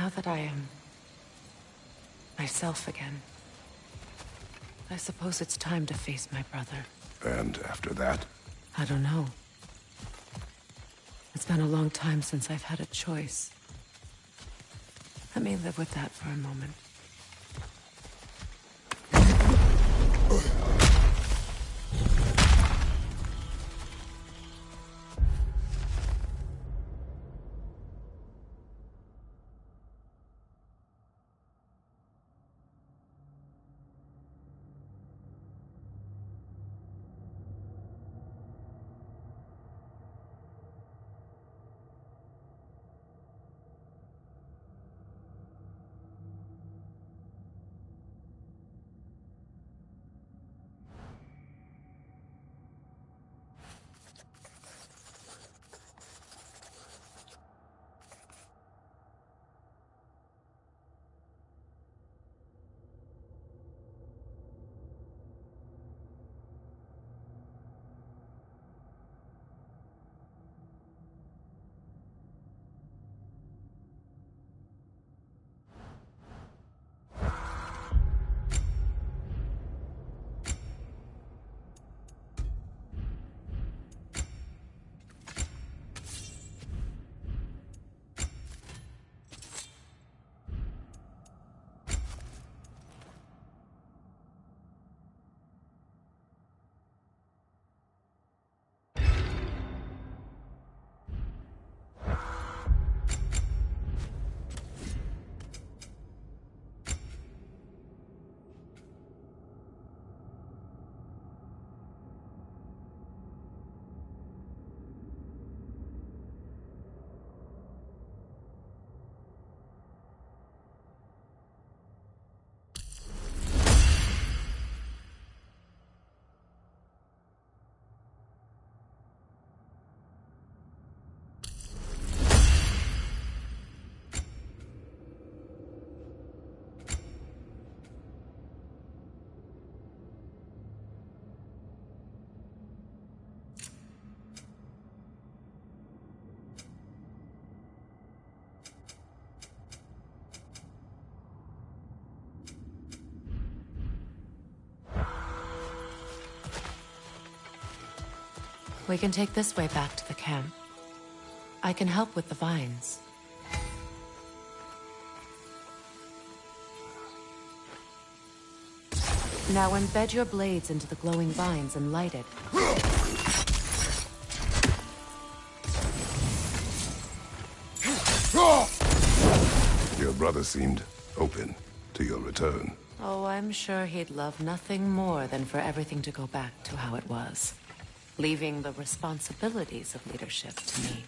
Now that I am myself again, I suppose it's time to face my brother. And after that? I don't know. It's been a long time since I've had a choice. Let me live with that for a moment. We can take this way back to the camp. I can help with the vines. Now embed your blades into the glowing vines and light it. Your brother seemed open to your return. Oh, I'm sure he'd love nothing more than for everything to go back to how it was, leaving the responsibilities of leadership to me.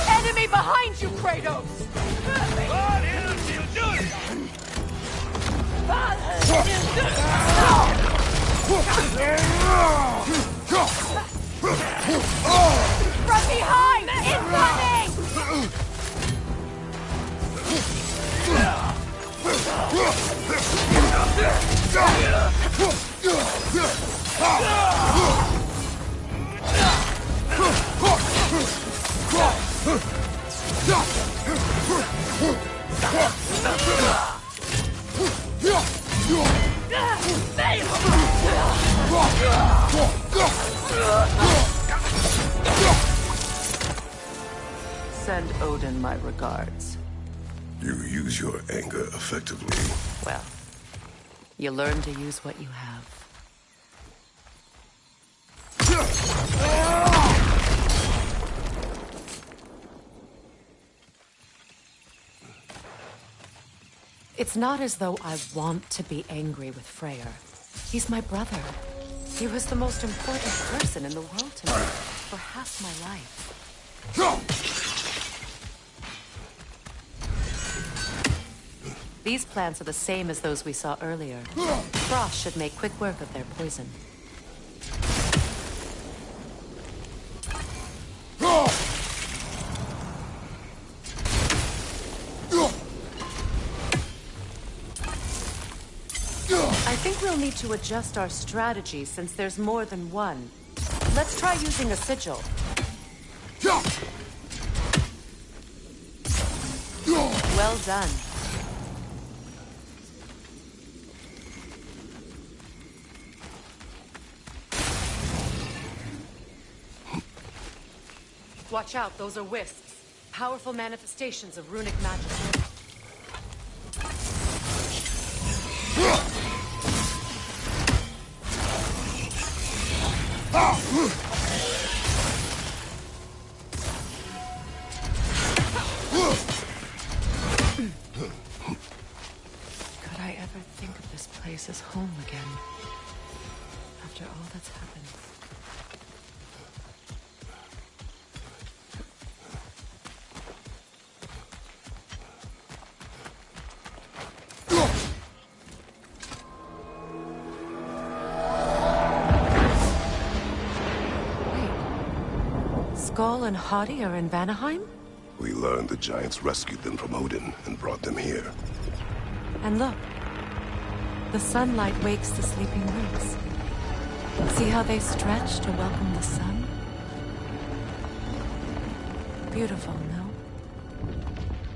Enemy behind you, Kratos! From behind! Incoming! Send Odin my regards. You use your anger effectively. Well, you learn to use what you have. It's not as though I want to be angry with Freyr. He's my brother. He was the most important person in the world to me for half my life. These plants are the same as those we saw earlier. Frost should make quick work of their poison. I think we'll need to adjust our strategy since there's more than one. Let's try using a sigil. Well done. Watch out, those are wisps. Powerful manifestations of runic magic. Could I ever think of this place as home again? After all that's happened. Skoll and Hati are in Vanaheim? We learned the giants rescued them from Odin and brought them here. And look, the sunlight wakes the sleeping roots. See how they stretch to welcome the sun? Beautiful, no?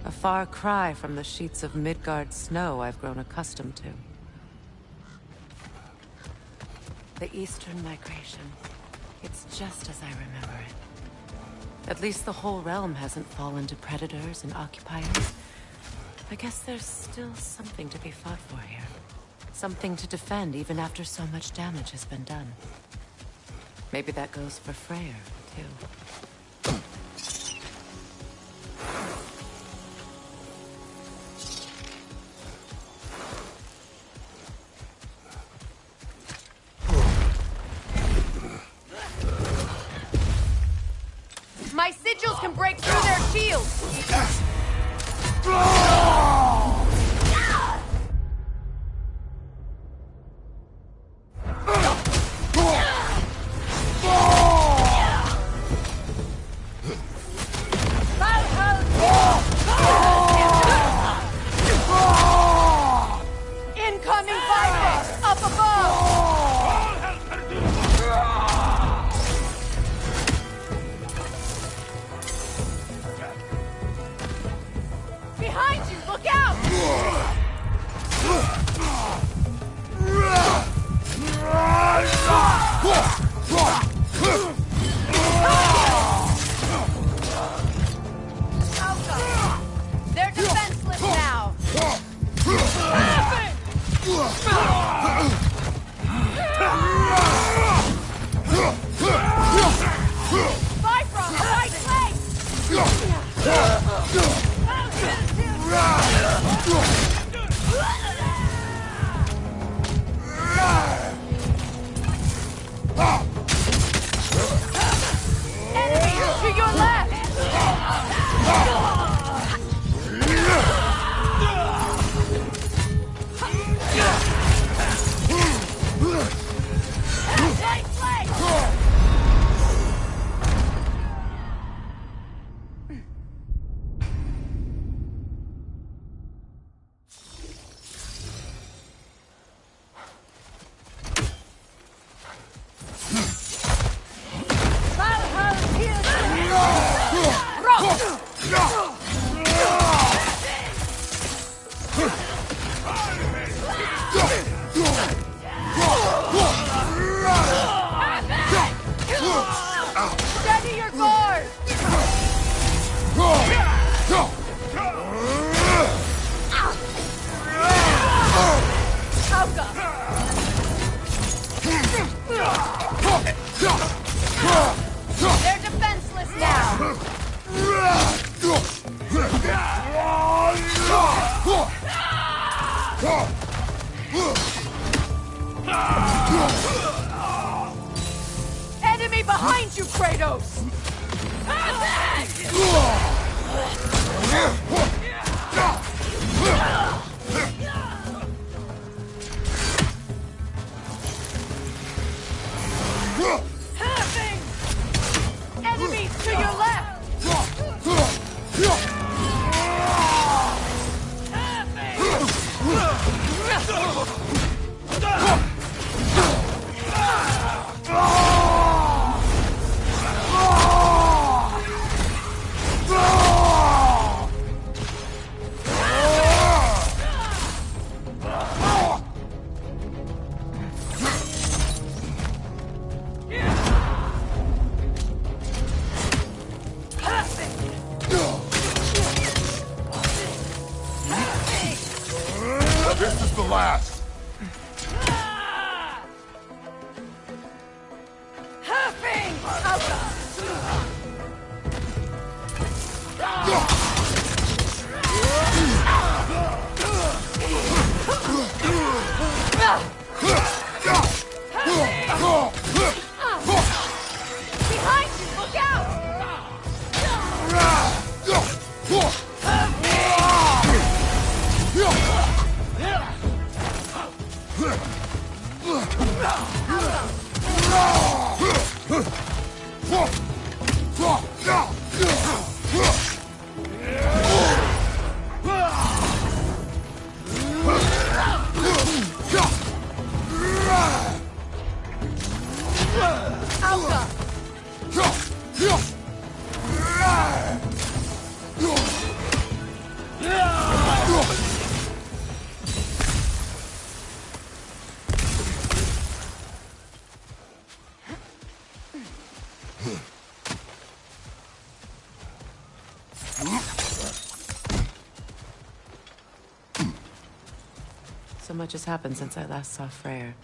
A far cry from the sheets of Midgard snow I've grown accustomed to. The Eastern Migration. It's just as I remember it. At least the whole realm hasn't fallen to predators and occupiers. I guess there's still something to be fought for here. Something to defend even after so much damage has been done. Maybe that goes for Freyr, too. My sigils can break through their shields! Incoming Vikings! Up above! Behind you! Look out! Steady your guard! Auga! They're defenseless now! Enemy behind you, Kratos! Enemies to your left! This is the last. Behind you, look out! Auga! So much has happened since I last saw Freyr.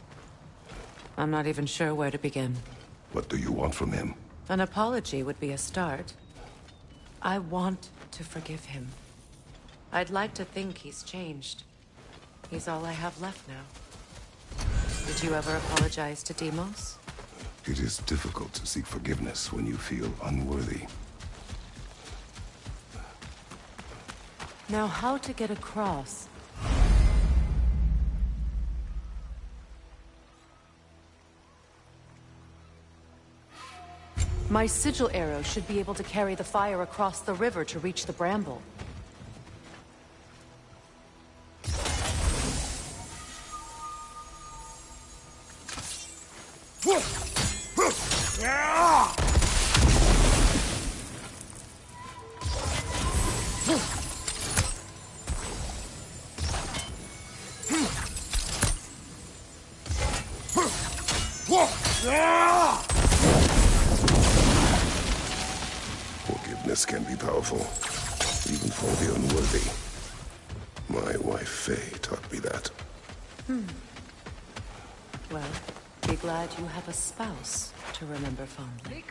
I'm not even sure where to begin. What do you want from him? An apology would be a start. I want to forgive him. I'd like to think he's changed. He's all I have left now. Did you ever apologize to Deimos? It is difficult to seek forgiveness when you feel unworthy. Now, how to get across? My sigil arrow should be able to carry the fire across the river to reach the bramble. Forgiveness can be powerful, even for the unworthy. My wife Faye taught me that. Well, be glad you have a spouse to remember fondly.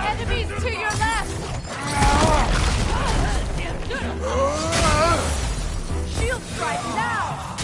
Enemies to your left! Shield strike now!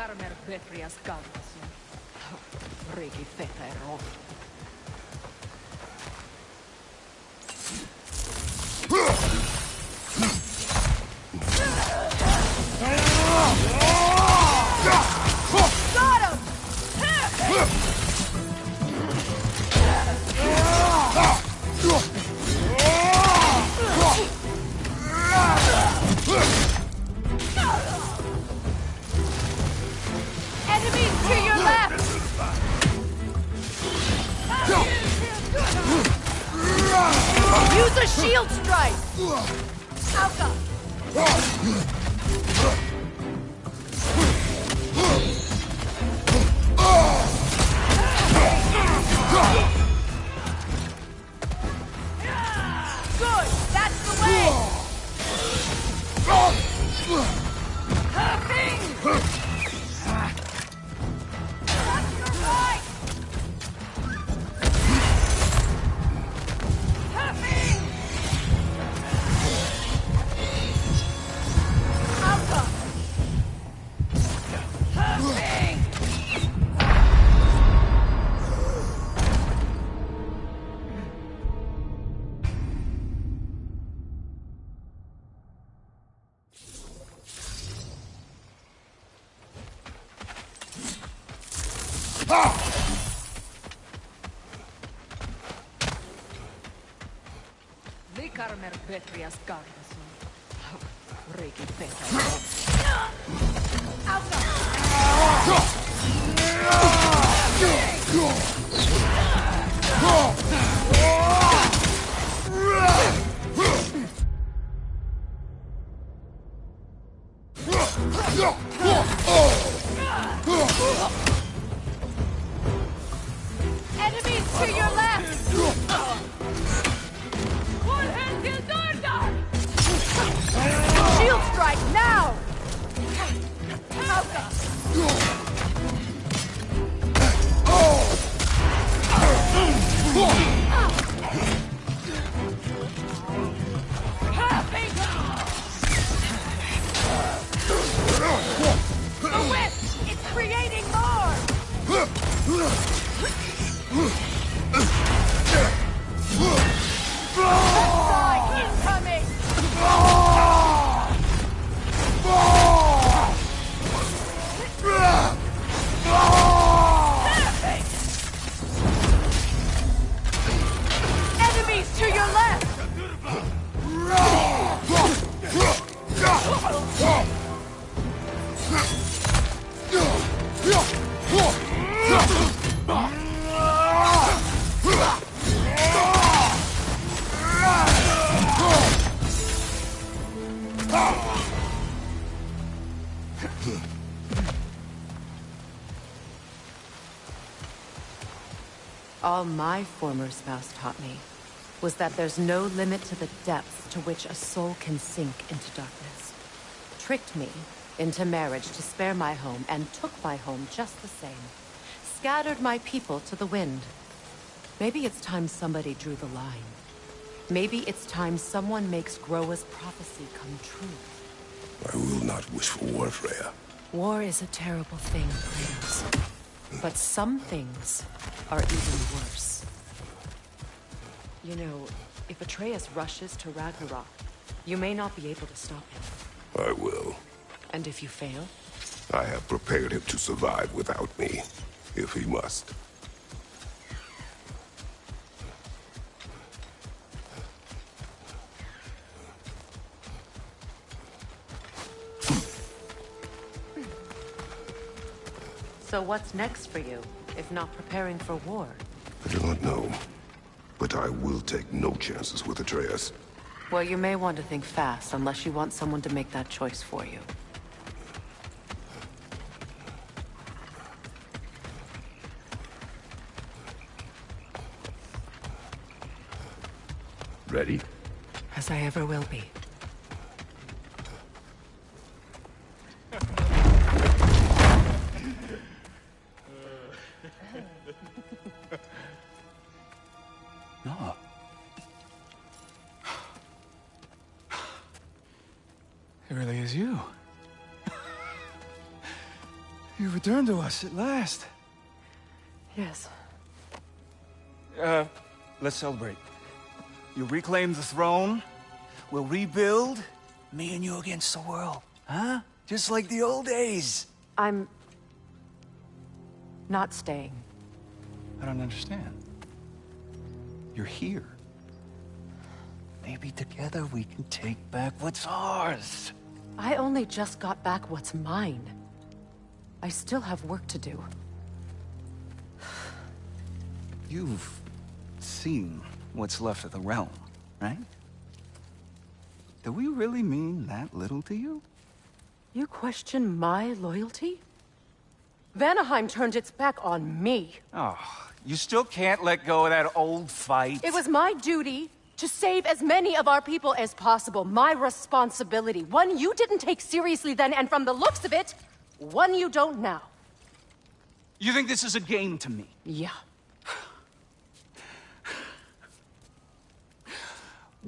Likarmer Betrias Galvas. Regi Fetero. Got him! Enemies to your left! Use a shield strike! Alka! Good! That's the way! Hopping! Watch your right! Hopping! Alka! Hopping! Likarmer Betrias Galvas. Regi Fetero. Enemies to your left! Shield strike now! Alka! The whip! It's creating more! Side incoming! Enemies to your left! All my former spouse taught me was that there's no limit to the depths to which a soul can sink into darkness. Tricked me into marriage to spare my home and took my home just the same. Scattered my people to the wind. Maybe it's time somebody drew the line. Maybe it's time someone makes Groa's prophecy come true. I will not wish for war, Freya. War is a terrible thing, Kratos. But some things are even worse. You know, if Atreus rushes to Ragnarok, you may not be able to stop him. I will. And if you fail? I have prepared him to survive without me, if he must. So what's next for you, if not preparing for war? I do not know, but I will take no chances with Atreus. Well, you may want to think fast, unless you want someone to make that choice for you. Ready? As I ever will be. No. It really is you. You returned to us at last. Yes. Let's celebrate. You reclaim the throne. We'll rebuild. Me and you against the world. Huh? Just like the old days. I'm... not staying. I don't understand. You're here. Maybe together we can take back what's ours. I only just got back what's mine. I still have work to do. You've seen what's left of the realm, right? Do we really mean that little to you? You question my loyalty? Vanaheim turned its back on me. Oh, you still can't let go of that old fight. It was my duty to save as many of our people as possible. My responsibility. One you didn't take seriously then, and from the looks of it, one you don't now. You think this is a game to me? Yeah.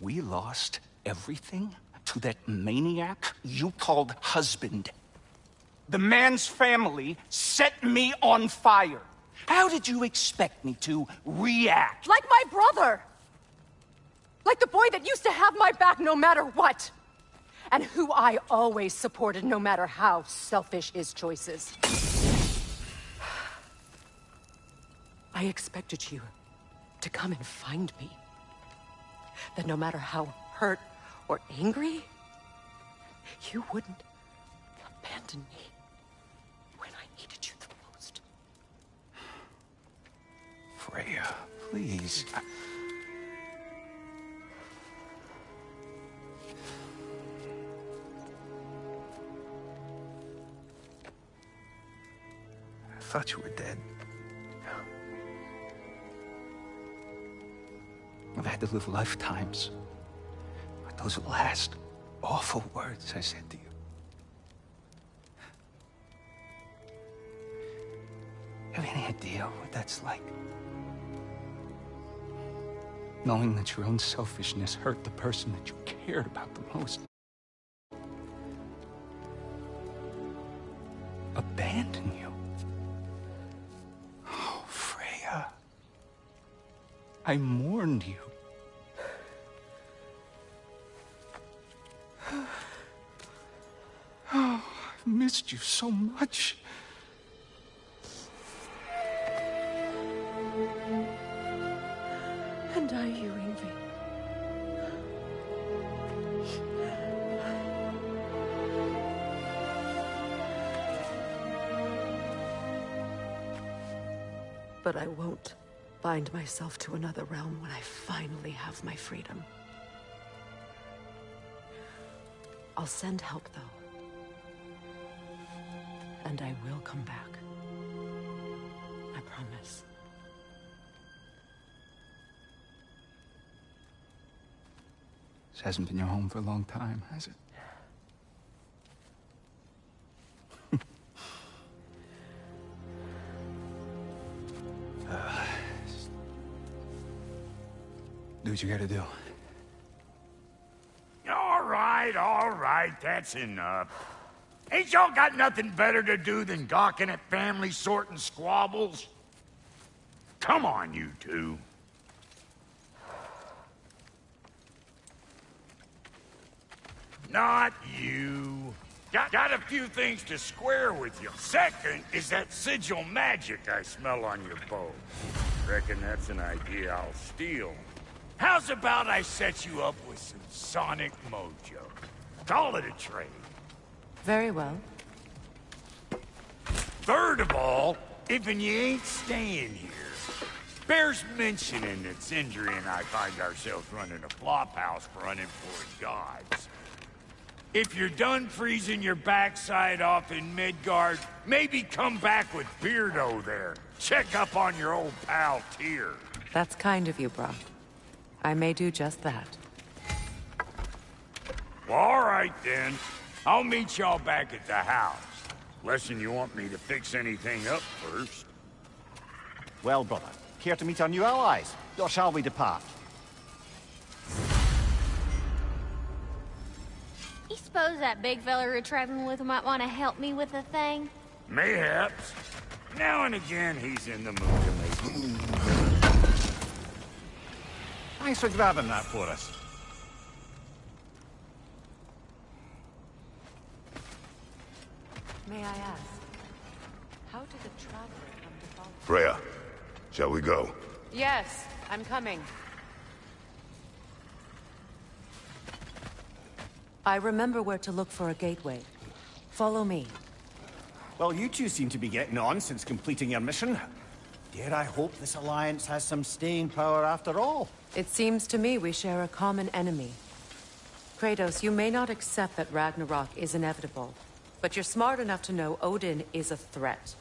We lost everything to that maniac you called husband. The man's family set me on fire. How did you expect me to react? Like my brother! Like the boy that used to have my back no matter what! And who I always supported no matter how selfish his choices. I expected you to come and find me. That no matter how hurt or angry, you wouldn't abandon me when I needed you the most. Freya, please. I thought you were dead. I've had to live lifetimes with those last awful words I said to you. Have any idea what that's like? Knowing that your own selfishness hurt the person that you cared about the most. Abandon you. Oh, Freya. I mourned you. Oh, I've missed you so much. And I you, Ingvi. But I won't bind myself to another realm when I finally have my freedom. I'll send help, though. And I will come back. I promise. This hasn't been your home for a long time, has it? Do what you gotta do. All right, that's enough. Ain't y'all got nothing better to do than gawking at family sorting squabbles? Come on, you two. Not you. Got a few things to square with you. Second is that sigil magic I smell on your bow. Reckon that's an idea I'll steal. How's about I set you up with some sonic mojo? Call it a trade. Very well. Third of all, if you ain't staying here, bears mentioning that Sindri and I find ourselves running a flophouse for unemployed gods. If you're done freezing your backside off in Midgard, maybe come back with Beardo there. Check up on your old pal Tyr. That's kind of you, Brock. I may do just that. Well, all right then. I'll meet y'all back at the house. Less'n you want me to fix anything up first. Well, brother, care to meet our new allies? Or shall we depart? You suppose that big fella we're traveling with might want to help me with a thing? Mayhaps. Now and again, he's in the mood to make. Thanks for grabbing that for us. May I ask, how did the traveler come to follow? Freya, shall we go? Yes, I'm coming. I remember where to look for a gateway. Follow me. Well, you two seem to be getting on since completing your mission. Dare I hope this alliance has some staying power after all? It seems to me we share a common enemy. Kratos, you may not accept that Ragnarok is inevitable, but you're smart enough to know Odin is a threat.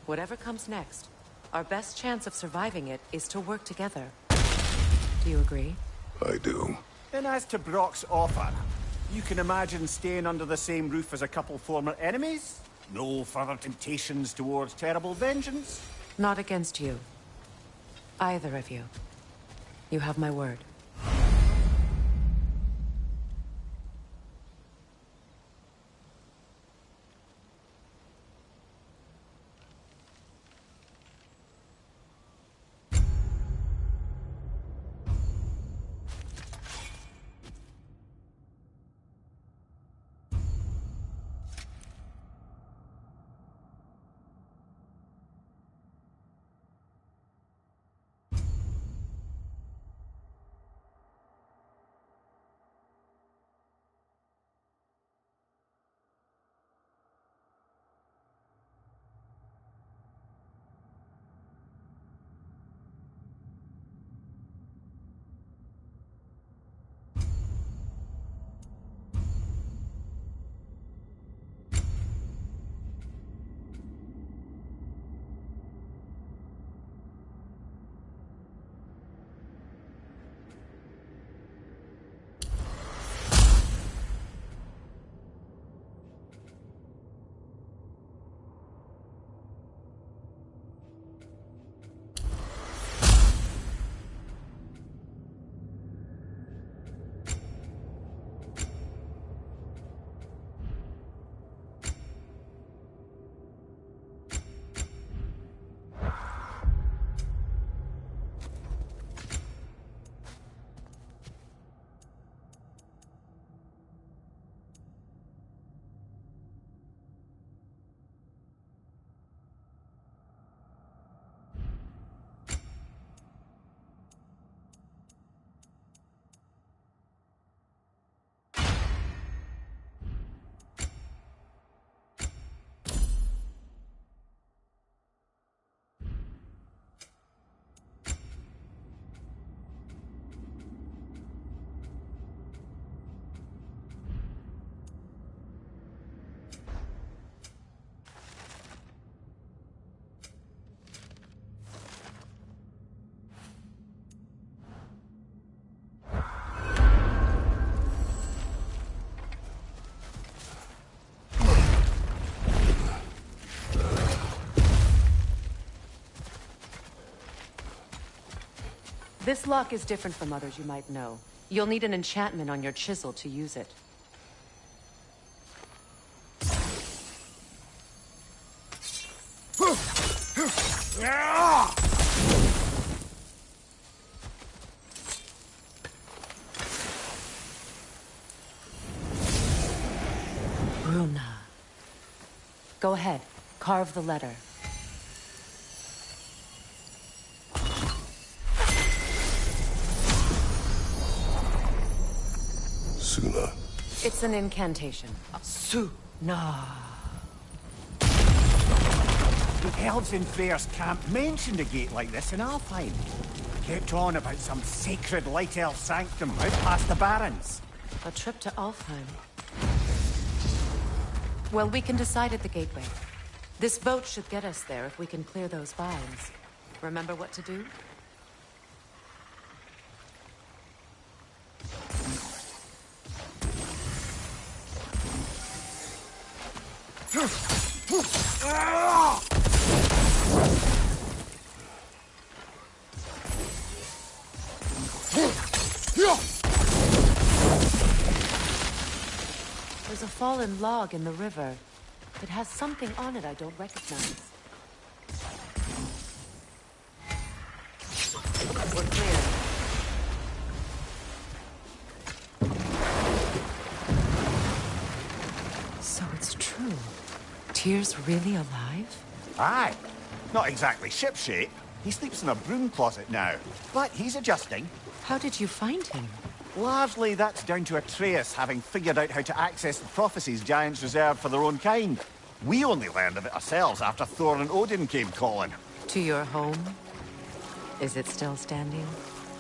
Whatever comes next, our best chance of surviving it is to work together. Do you agree? I do. Then as to Brock's offer, you can imagine staying under the same roof as a couple former enemies? No further temptations towards terrible vengeance? Not against you. Either of you. You have my word. This lock is different from others you might know. You'll need an enchantment on your chisel to use it. Runa. Go ahead. Carve the letter. Suna. It's an incantation. Suna. The elves in Freyr's camp mentioned a gate like this in Alfheim. Kept on about some sacred light elf sanctum out past the Barrens. A trip to Alfheim. Well, we can decide at the gateway. This boat should get us there if we can clear those vines. Remember what to do? There's a fallen log in the river. It has something on it I don't recognize. We're clear. So it's true. Tyr's really alive? Aye. Not exactly shipshape. He sleeps in a broom closet now. But he's adjusting. How did you find him? Largely, that's down to Atreus having figured out how to access the prophecies giants reserved for their own kind. We only learned of it ourselves after Thor and Odin came calling. To your home? Is it still standing?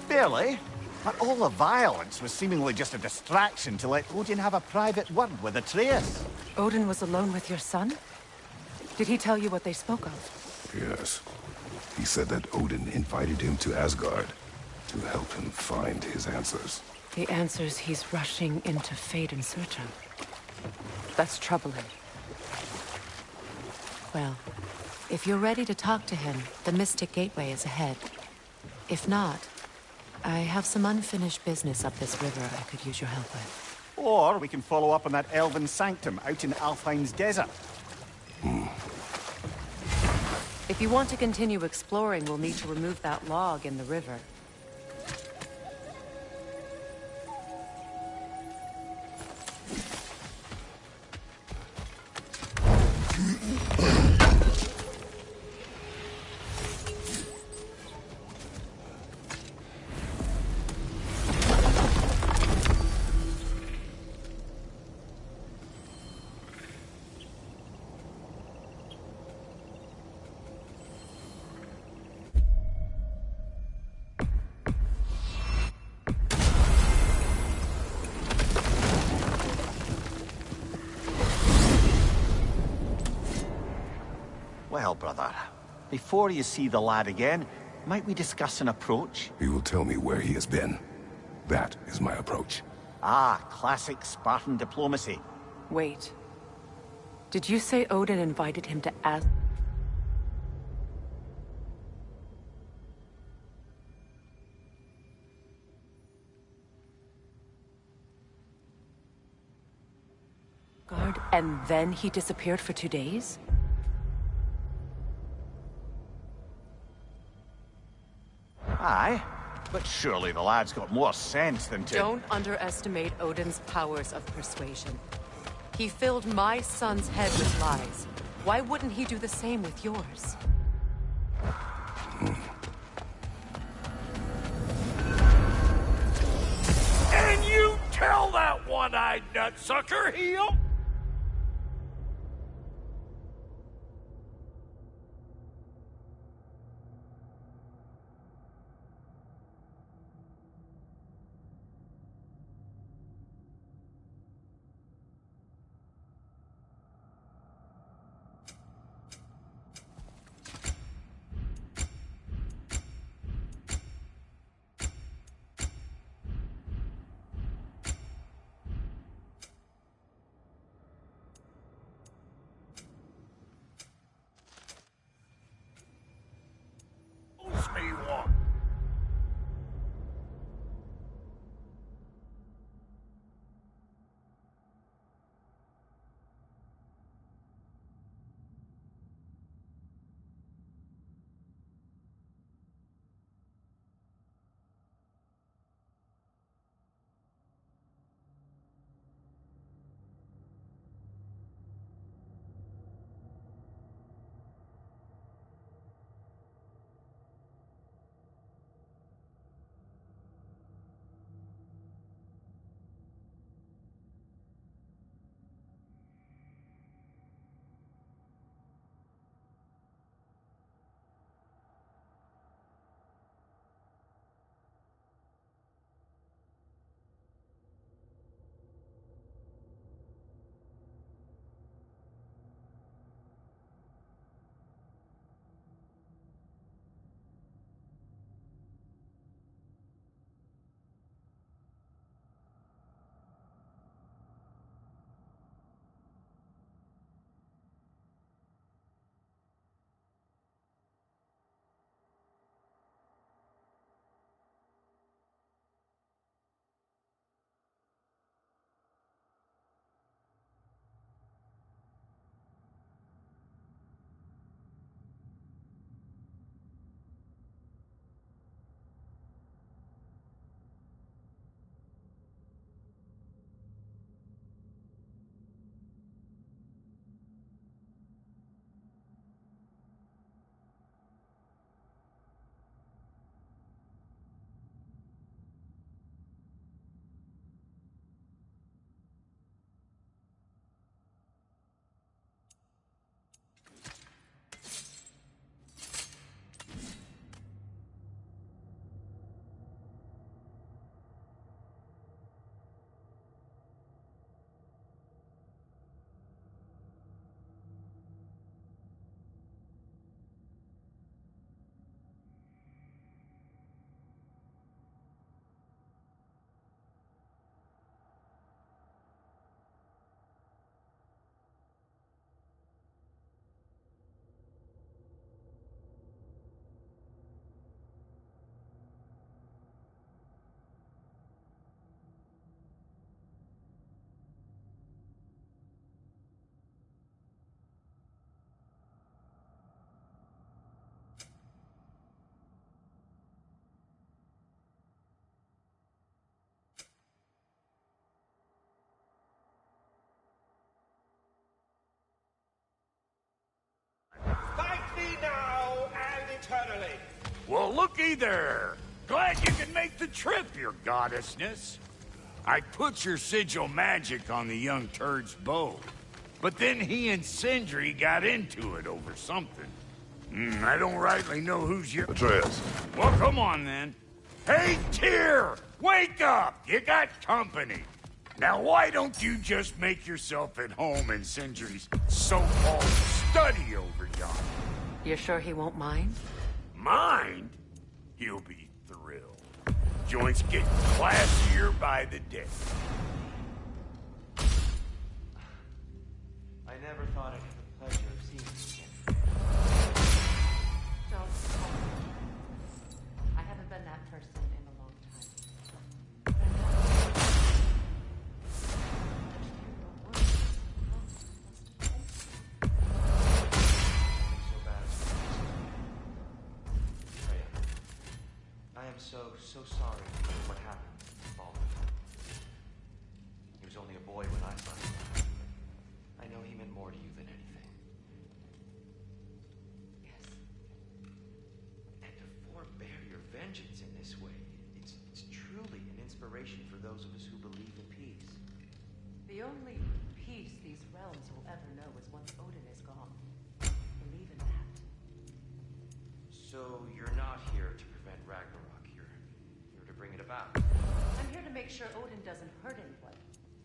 Barely. But all the violence was seemingly just a distraction to let Odin have a private word with Atreus. Odin was alone with your son? Did he tell you what they spoke of? Yes. He said that Odin invited him to Asgard to help him find his answers. The answers he's rushing into fate in search of. That's troubling. Well, if you're ready to talk to him, the Mystic Gateway is ahead. If not, I have some unfinished business up this river I could use your help with. Or we can follow up on that elven sanctum out in Alfheim's desert. If you want to continue exploring, we'll need to remove that log in the river. Well, brother, before you see the lad again, might we discuss an approach? He will tell me where he has been. That is my approach. Ah, classic Spartan diplomacy. Wait. Did you say Odin invited him to ask? Guard, and then he disappeared for 2 days? Aye, but surely the lad's got more sense than to... Don't underestimate Odin's powers of persuasion. He filled my son's head with lies. Why wouldn't he do the same with yours? And you tell that one-eyed nutsucker he'll... Well, looky there. Glad you can make the trip, your goddessness. I put your sigil magic on the young turd's bow. But then he and Sindri got into it over something. I don't rightly know who's your... Atreus. Well, come on, then. Hey, Tyr! Wake up! You got company. Now, why don't you just make yourself at home in Sindri's so-called study over yonder? You're sure he won't mind? Mind? He'll be thrilled. Joints getting classier by the day. I never thought I'd have the pleasure of seeing you again. Don't. I haven't been that person in a long time. So bad as Freya, I am so sorry for what happened to Baldur. He was only a boy when I saw him. I know he meant more to you than anything. Yes. And to forbear your vengeance in this way, it's truly an inspiration for those of us who believe in peace. The only peace these realms will ever know is once Odin is gone. Believe in that. So you're not here to prevent Ragnarok. You're here to bring it about. I'm here to make sure Odin doesn't hurt anyone,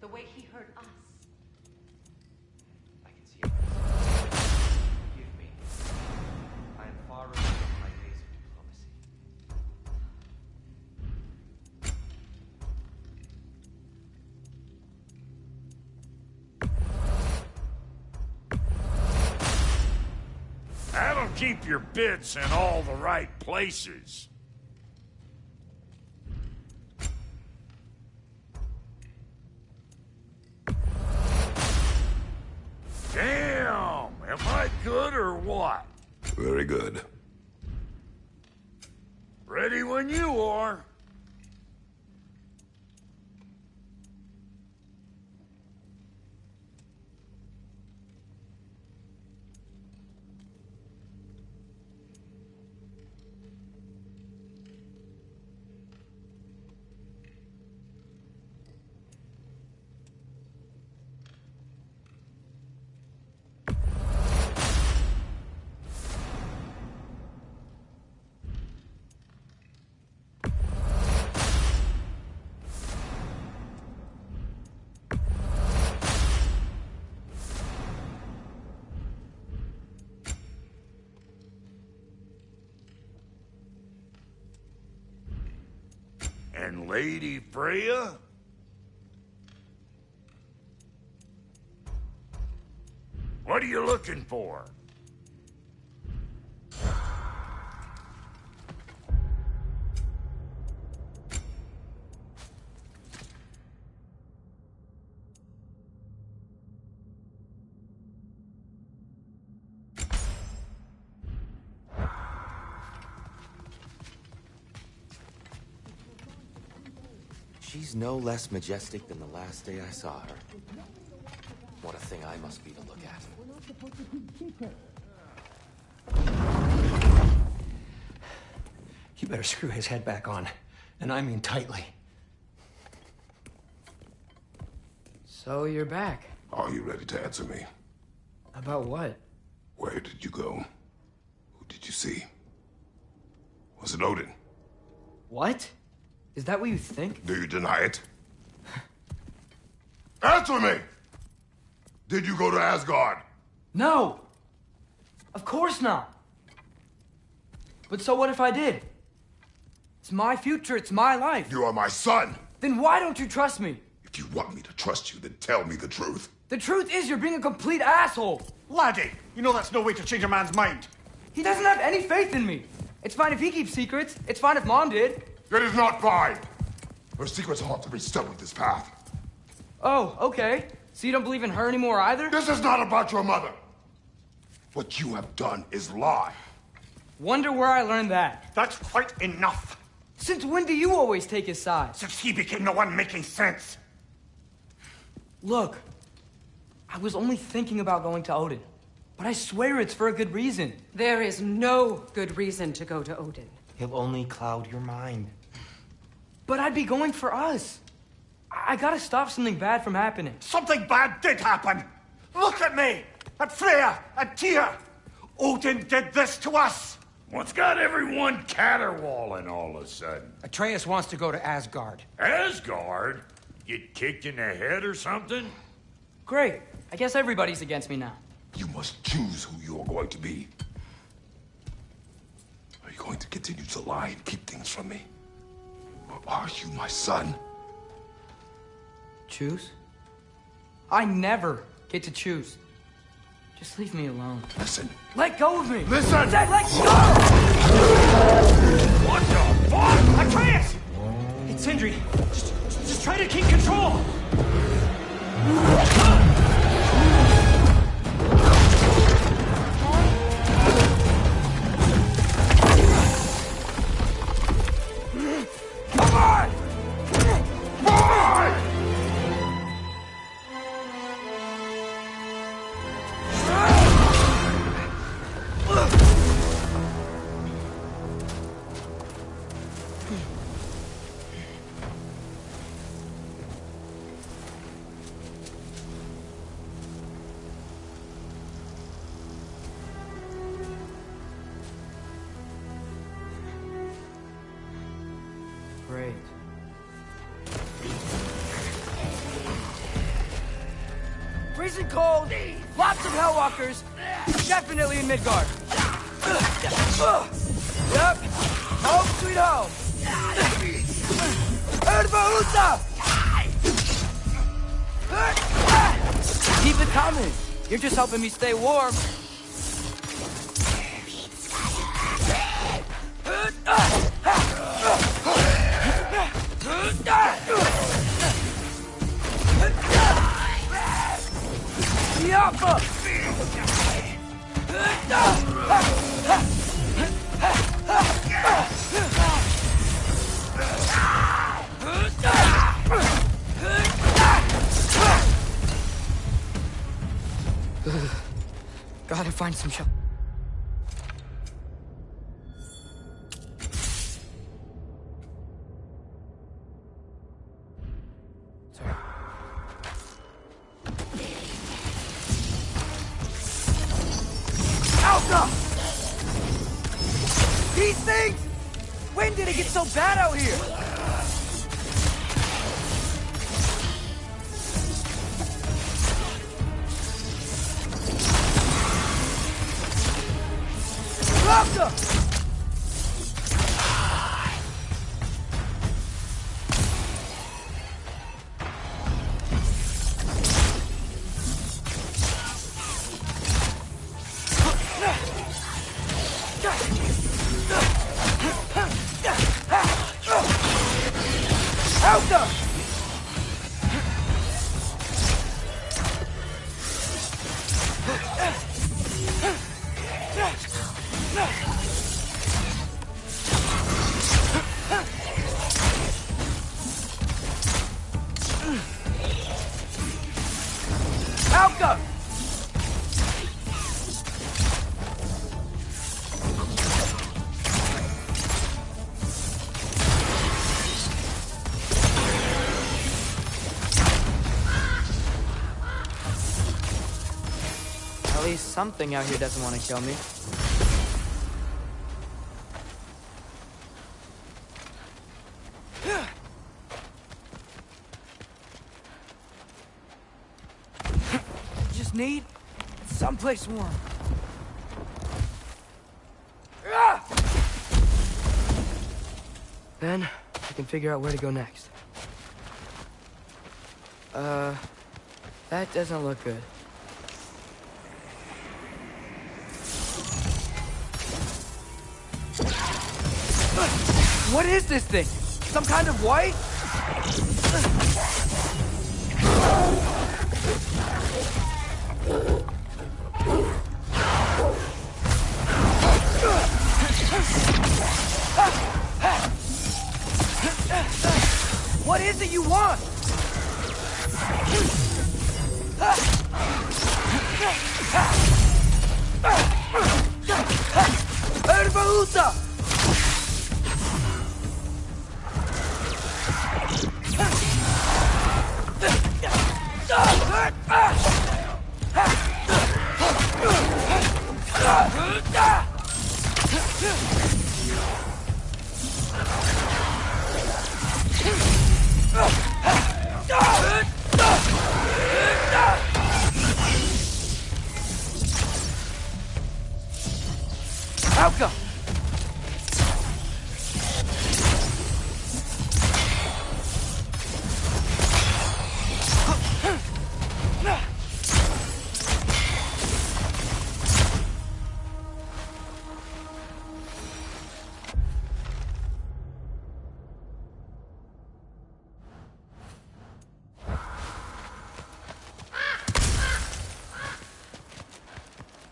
the way he hurt us. I can see it. Forgive me. I am far removed from my days of diplomacy. That'll keep your bits in all the right places. Damn! Am I good or what? Very good. Ready when you are. And Lady Freya? What are you looking for? She's no less majestic than the last day I saw her. What a thing I must be to look at. You better screw his head back on. And I mean tightly. So you're back. Are you ready to answer me? About what? Where did you go? Who did you see? Was it Odin? What? Is that what you think? Do you deny it? Answer me! Did you go to Asgard? No! Of course not! But so what if I did? It's my future, it's my life. You are my son! Then why don't you trust me? If you want me to trust you, then tell me the truth. The truth is you're being a complete asshole! Laddie, you know that's no way to change a man's mind. He doesn't have any faith in me. It's fine if he keeps secrets. It's fine if Mom did. It is not fine! Her secrets ought to be stuck with this path. Oh, okay. So you don't believe in her anymore either? This is not about your mother! What you have done is lie. Wonder where I learned that. That's quite enough. Since when do you always take his side? Since he became the one making sense. Look, I was only thinking about going to Odin. But I swear it's for a good reason. There is no good reason to go to Odin. He'll only cloud your mind. But I'd be going for us. I gotta stop something bad from happening. Something bad did happen! Look at me! At Freya! At Tyr! Odin did this to us! What's got everyone caterwauling all of a sudden? Atreus wants to go to Asgard. Asgard? Get kicked in the head or something? Great. I guess everybody's against me now. You must choose who you're going to be. Are you going to continue to lie and keep things from me? Or are you my son? Choose? I never get to choose. Just leave me alone. Listen. Let go of me! Listen! I said let go! What the fuck? Atreus! It's Sindri. Just try to keep control! Come on! Boy! Great. Freezing cold, lots of Hellwalkers, definitely in Midgard. Yep, home sweet home. Erva Keep it coming. You're just helping me stay warm. Gotta find some shelter. These things! When did it get so bad out here? Raptor! Alka! At least something out here doesn't want to kill me. Just need someplace warm. Then I can figure out where to go next. That doesn't look good. What is this thing? Some kind of white? What is it you want? Erbaúta!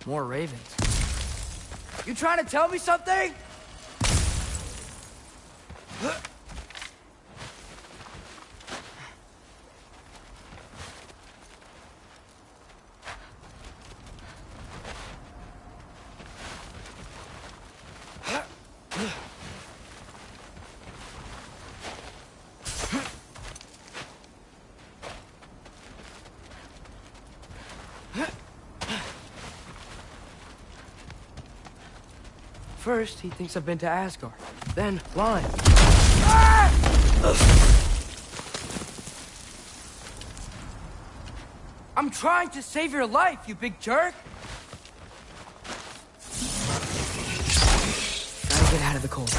More ravens. You trying to tell me something? First, he thinks I've been to Asgard. Then, lying. I'm trying to save your life, you big jerk! Gotta get out of the cold.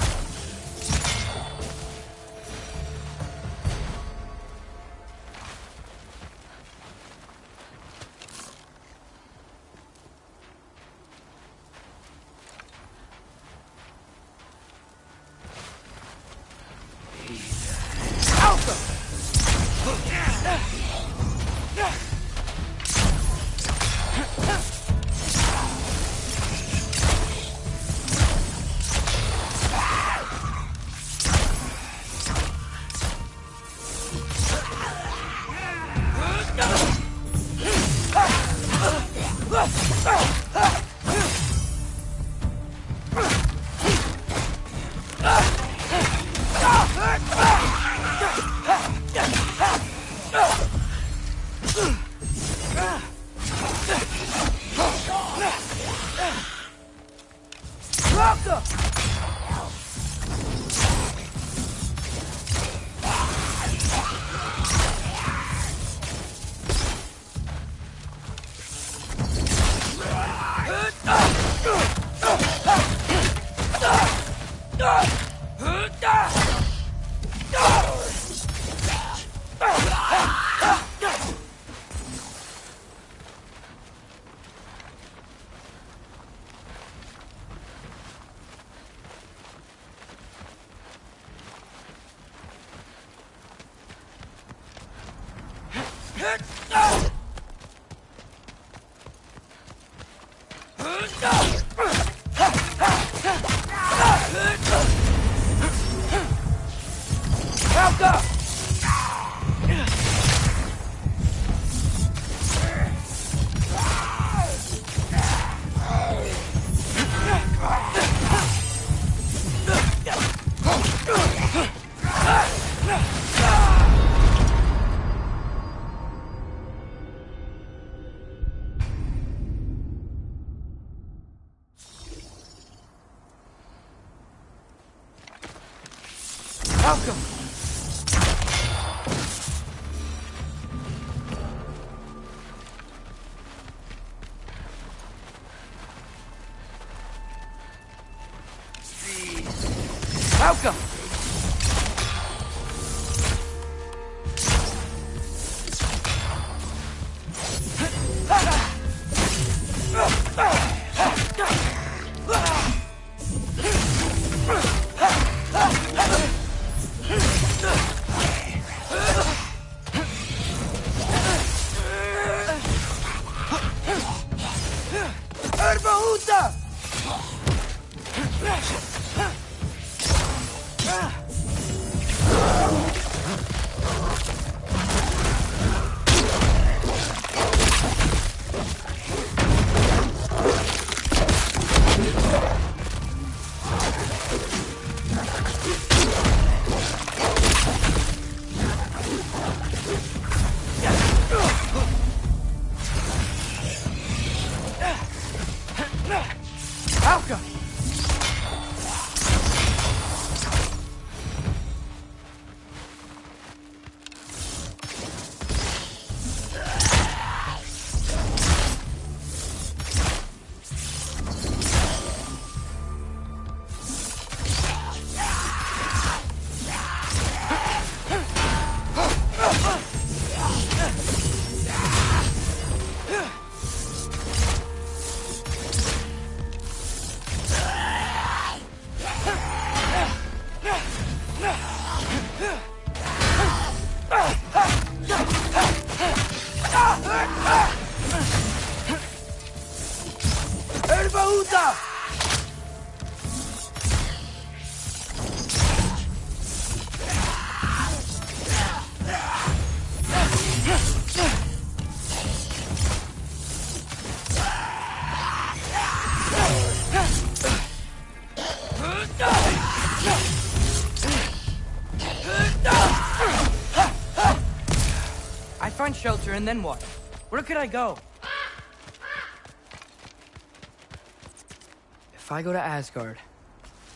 Malcolm! find shelter, and then what? Where could I go? If I go to Asgard,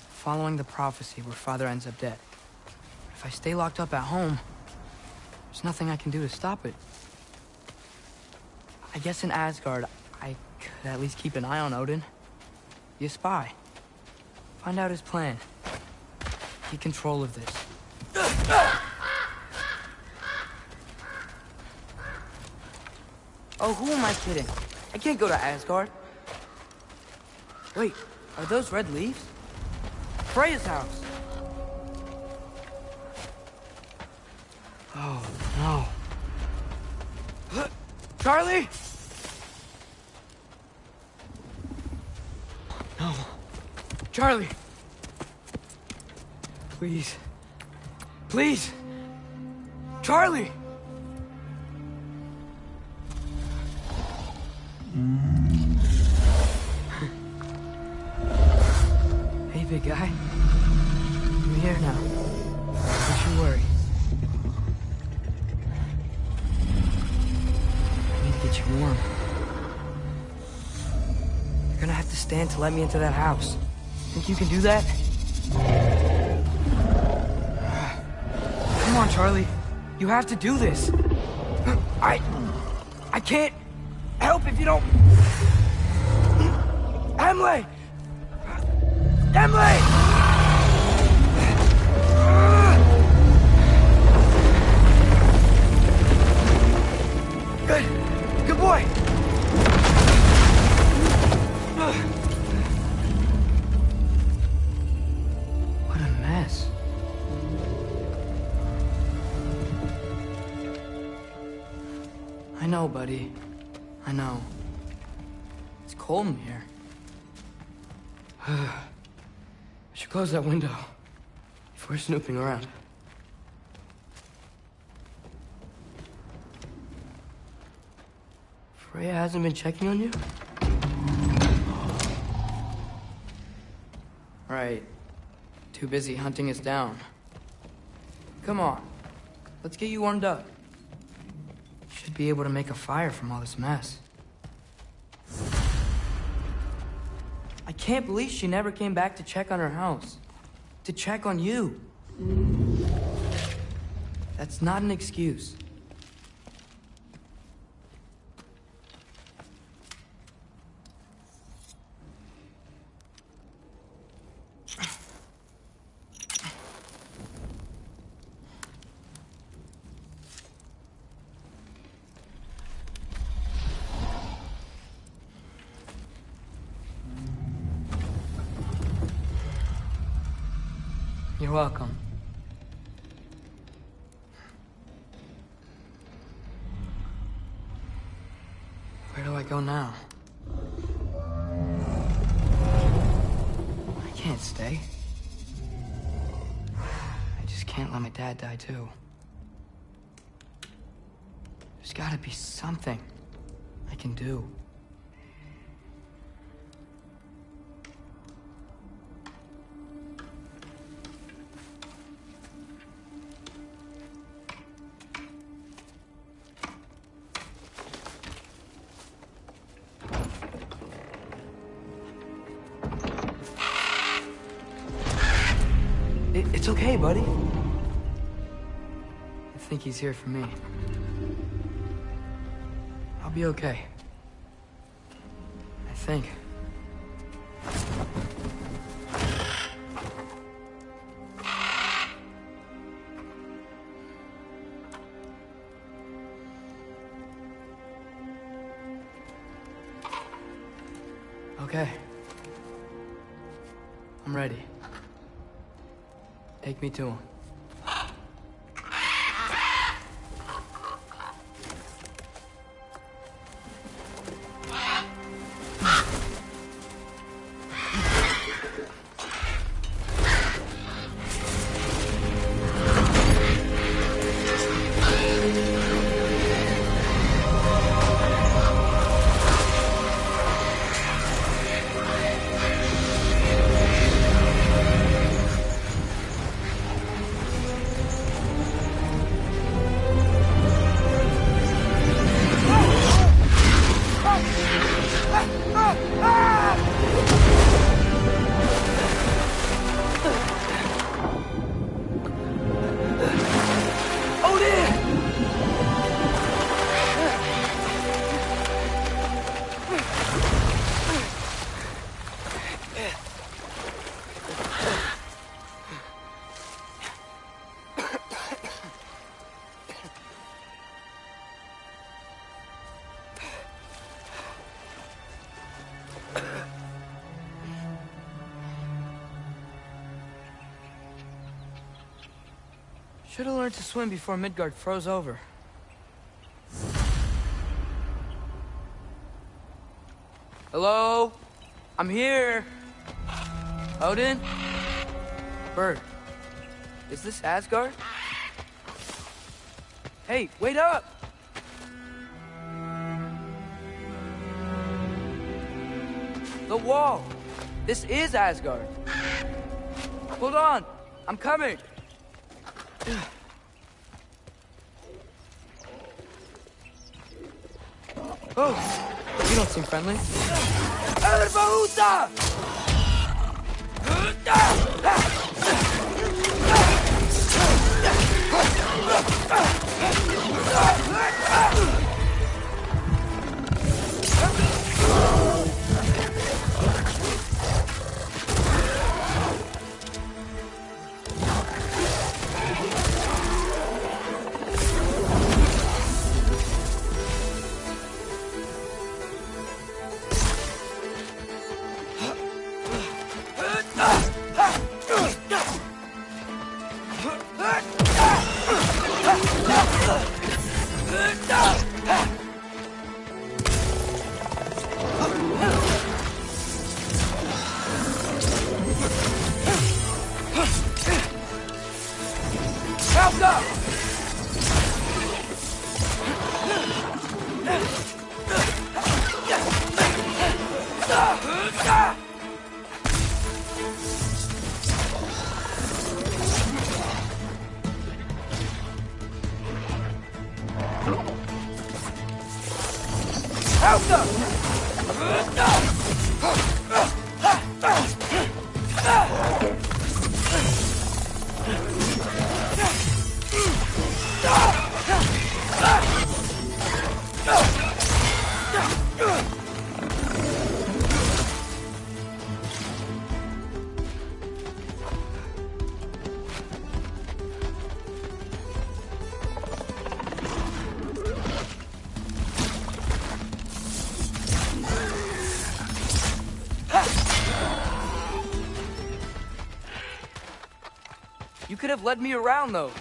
following the prophecy where Father ends up dead. If I stay locked up at home, there's nothing I can do to stop it. I guess in Asgard, I could at least keep an eye on Odin. Be a spy. Find out his plan. Take control of this. Oh, who am I kidding? I can't go to Asgard. Wait, are those red leaves? Freya's house. Oh, no. Charlie? No. Charlie. Please. Please. Charlie! Hey, big guy. I'm here now. Don't you worry. I need to get you warm. You're gonna have to stand to let me into that house. Think you can do that? Come on, Charlie. You have to do this. I can't help if you don't... Emily! Emily! Good boy! What a mess. I know, buddy. I know. It's cold in here. I should close that window if we're snooping around. Freya hasn't been checking on you? Right. Too busy hunting us down. Come on. Let's get you warmed up. Should be able to make a fire from all this mess. I can't believe she never came back to check on her house. To check on you. That's not an excuse. You're welcome. Where do I go now? I can't stay. I just can't let my dad die too. There's gotta be something I can do. It's okay, buddy. I think he's here for me. I'll be okay. I think. Okay. I'm ready. Take me to him. Should have learned to swim before Midgard froze over. Hello? I'm here. Odin? Bird. Is this Asgard? Hey, wait up! The wall! This is Asgard! Hold on! I'm coming! Oh! You don't seem friendly. Erbahuta! You could have led me around those.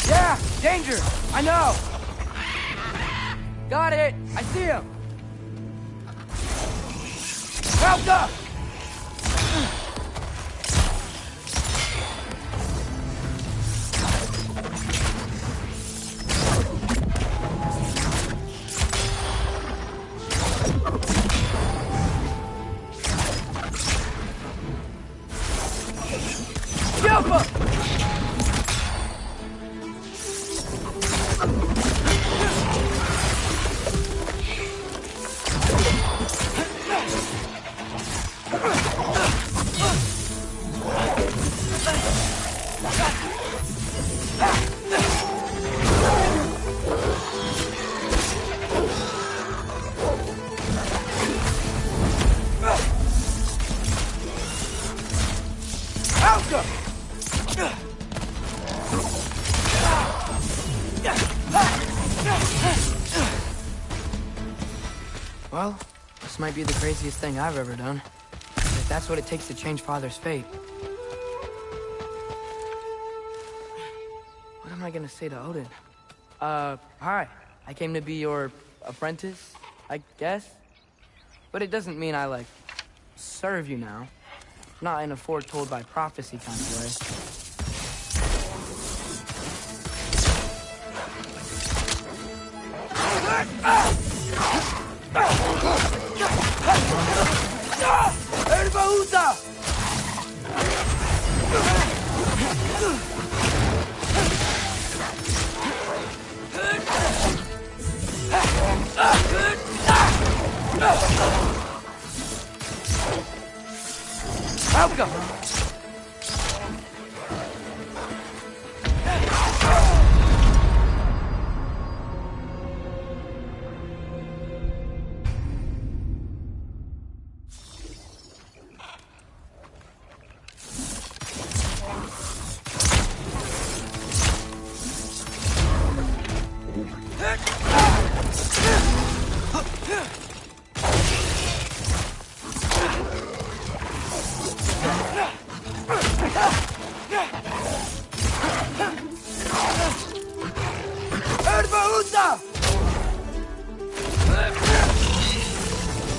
Yeah! Danger! I know! Got it! I see him! Help up! Well, this might be the craziest thing I've ever done. If that's what it takes to change Father's fate. What am I gonna say to Odin? Hi. I came to be your apprentice, I guess? But it doesn't mean I, like, serve you now. Not in a foretold by prophecy kind of way. Herbauta! Alka!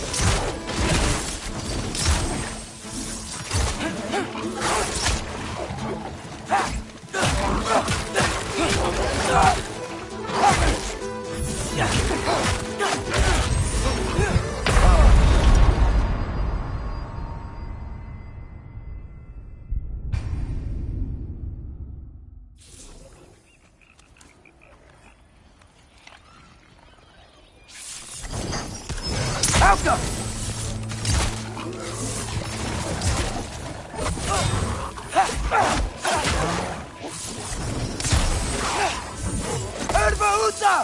Herbauta! Alka! Herbauta!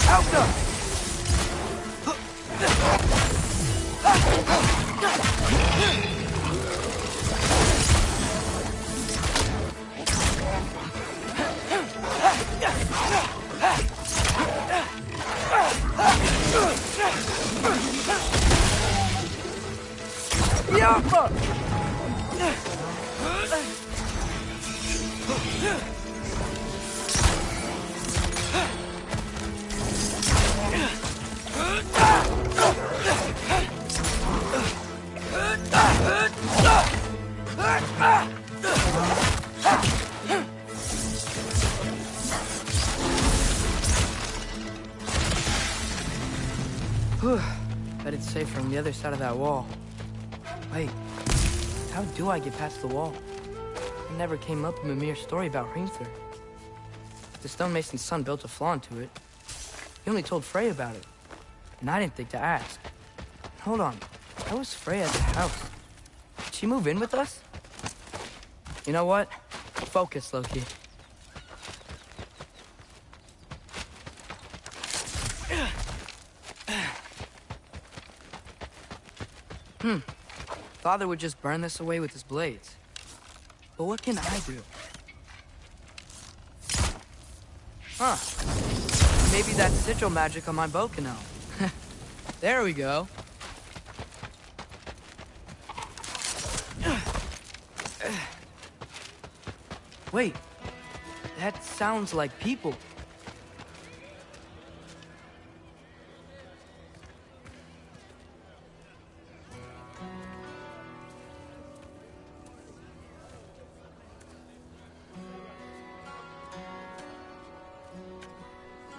Alka! Yapma! Bet it's safer on the other side of that wall. Wait, how do I get past the wall? It never came up in Mimir's story about Hrimthur. The stonemason's son built a flaw into it. He only told Frey about it, and I didn't think to ask. Hold on, how was Frey at the house? Did she move in with us? You know what? Focus, Loki. Father would just burn this away with his blades. But what can I do? Huh. Maybe that sigil magic on my bow can help. There we go. Wait. That sounds like people.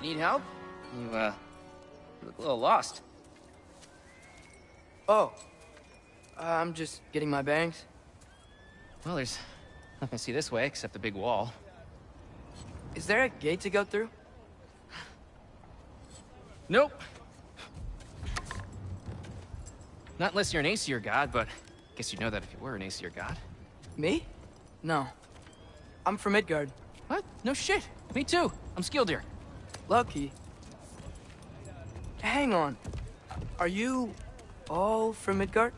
Need help? You look a little lost. Oh. I'm just getting my bangs. Well, there's nothing to see this way except the big wall. Is there a gate to go through? Nope. Not unless you're an Aesir god, but I guess you'd know that if you were an Aesir god. Me? No. I'm from Midgard. What? No shit. Me too. I'm Skildir. Lucky. Hang on. Are you all from Midgard?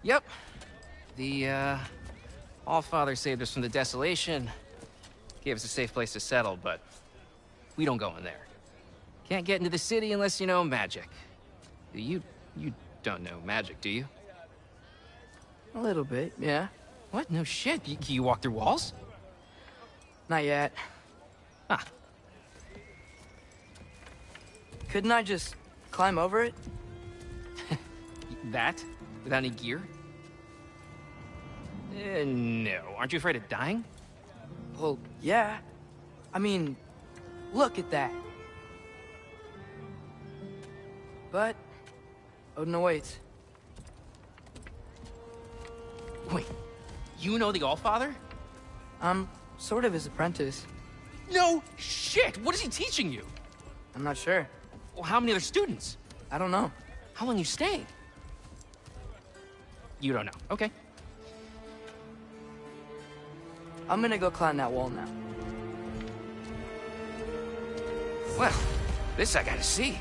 Yep. The, Allfather saved us from the desolation. Gave us a safe place to settle, but we don't go in there. Can't get into the city unless you know magic. You don't know magic, do you? A little bit, yeah. What? No shit. Can you walk through walls? Not yet. Ah. Couldn't I just climb over it? That? Without any gear? No. Aren't you afraid of dying? Well, yeah. I mean, look at that. But Odin awaits. Wait, you know the Allfather? I'm sort of his apprentice. No shit! What is he teaching you? I'm not sure. Well, how many other students? I don't know. How long you staying? You don't know. Okay. I'm gonna go climb that wall now. Well, this I gotta see.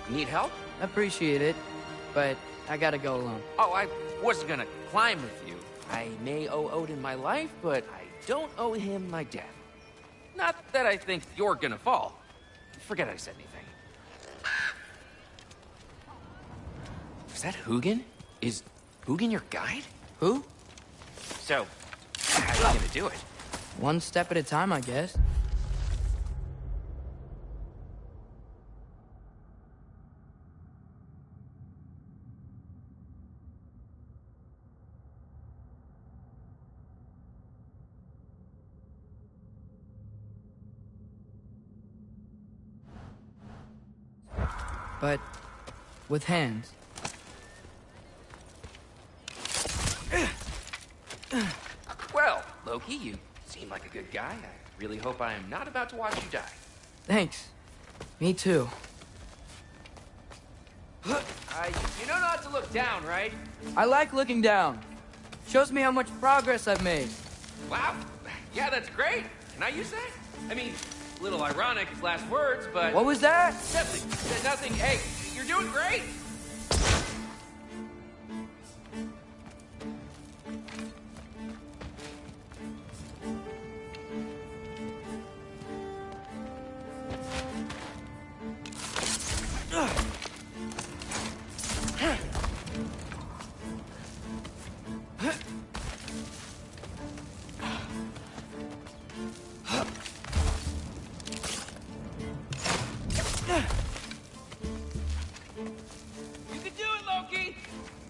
Need help? Appreciate it, but I gotta go alone. Oh, I wasn't gonna climb with you. I may owe Odin my life, but I don't owe him my death. Not that I think you're gonna fall. Forget I said anything. Was that Hugin? Is Hugin your guide? Who? So, how are you gonna do it? One step at a time, I guess. But with hands. Well, Loki, you seem like a good guy. I really hope I am not about to watch you die. Thanks. Me too. You know not to look down, right? I like looking down. Shows me how much progress I've made. Wow. Yeah, that's great. Can I use that? I mean, a little ironic, his last words, but... What was that? Nothing. Said nothing. Hey, you're doing great.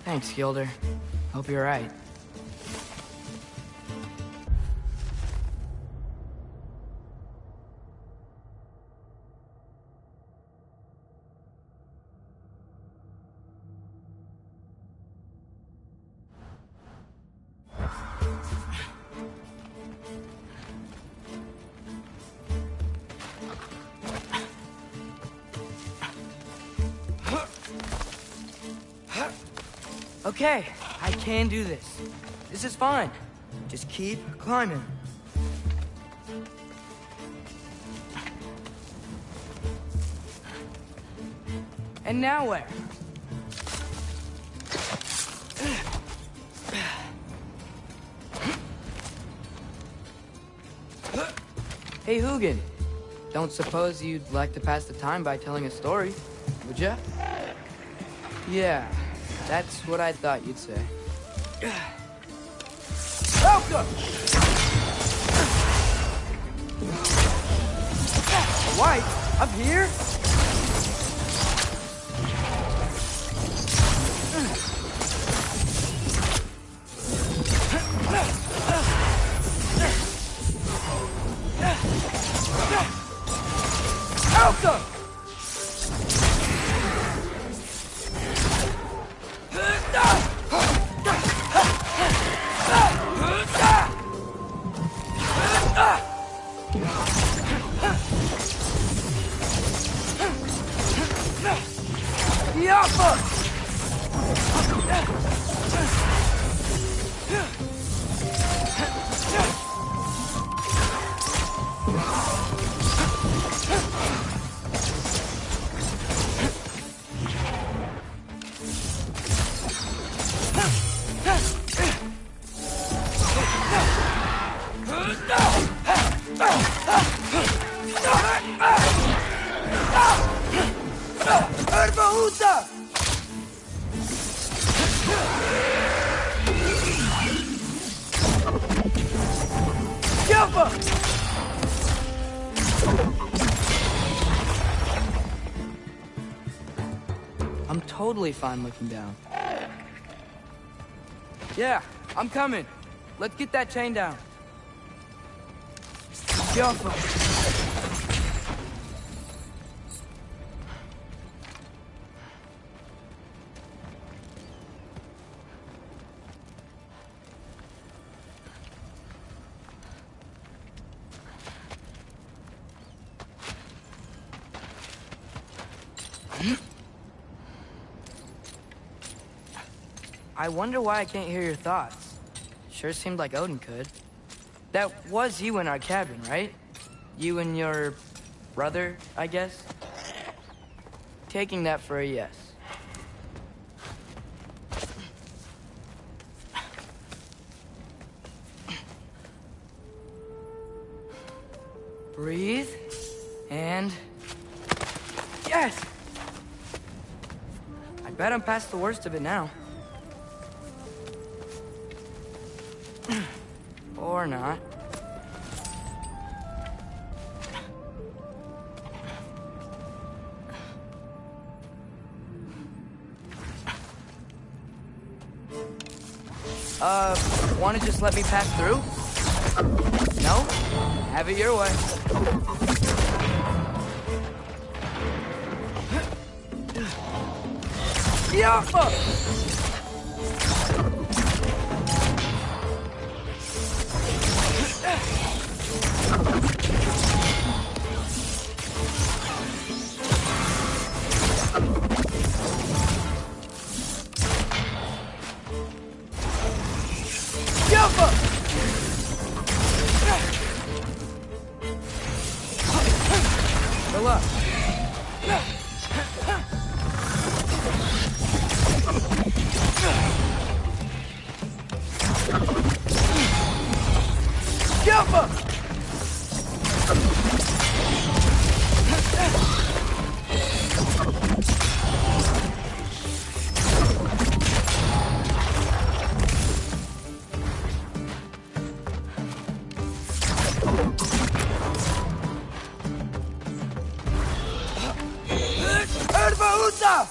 Thanks, Gilder. Hope you're right. Okay, I can do this. This is fine. Just keep climbing. And now where? Hey, Hugin. Don't suppose you'd like to pass the time by telling a story, would ya? Yeah. That's what I thought you'd say. Welcome! White, up here? Welcome! I'm totally fine looking down. Yeah, I'm coming. Let's get that chain down. Jaffa! I wonder why I can't hear your thoughts. Sure seemed like Odin could. That was you in our cabin, right? You and your brother, I guess? Taking that for a yes. Breathe, and... yes! I bet I'm past the worst of it now. Or not. Wanna just let me pass through? No? Have it your way. Yaffa! Fill up. Jump! Erbaúta!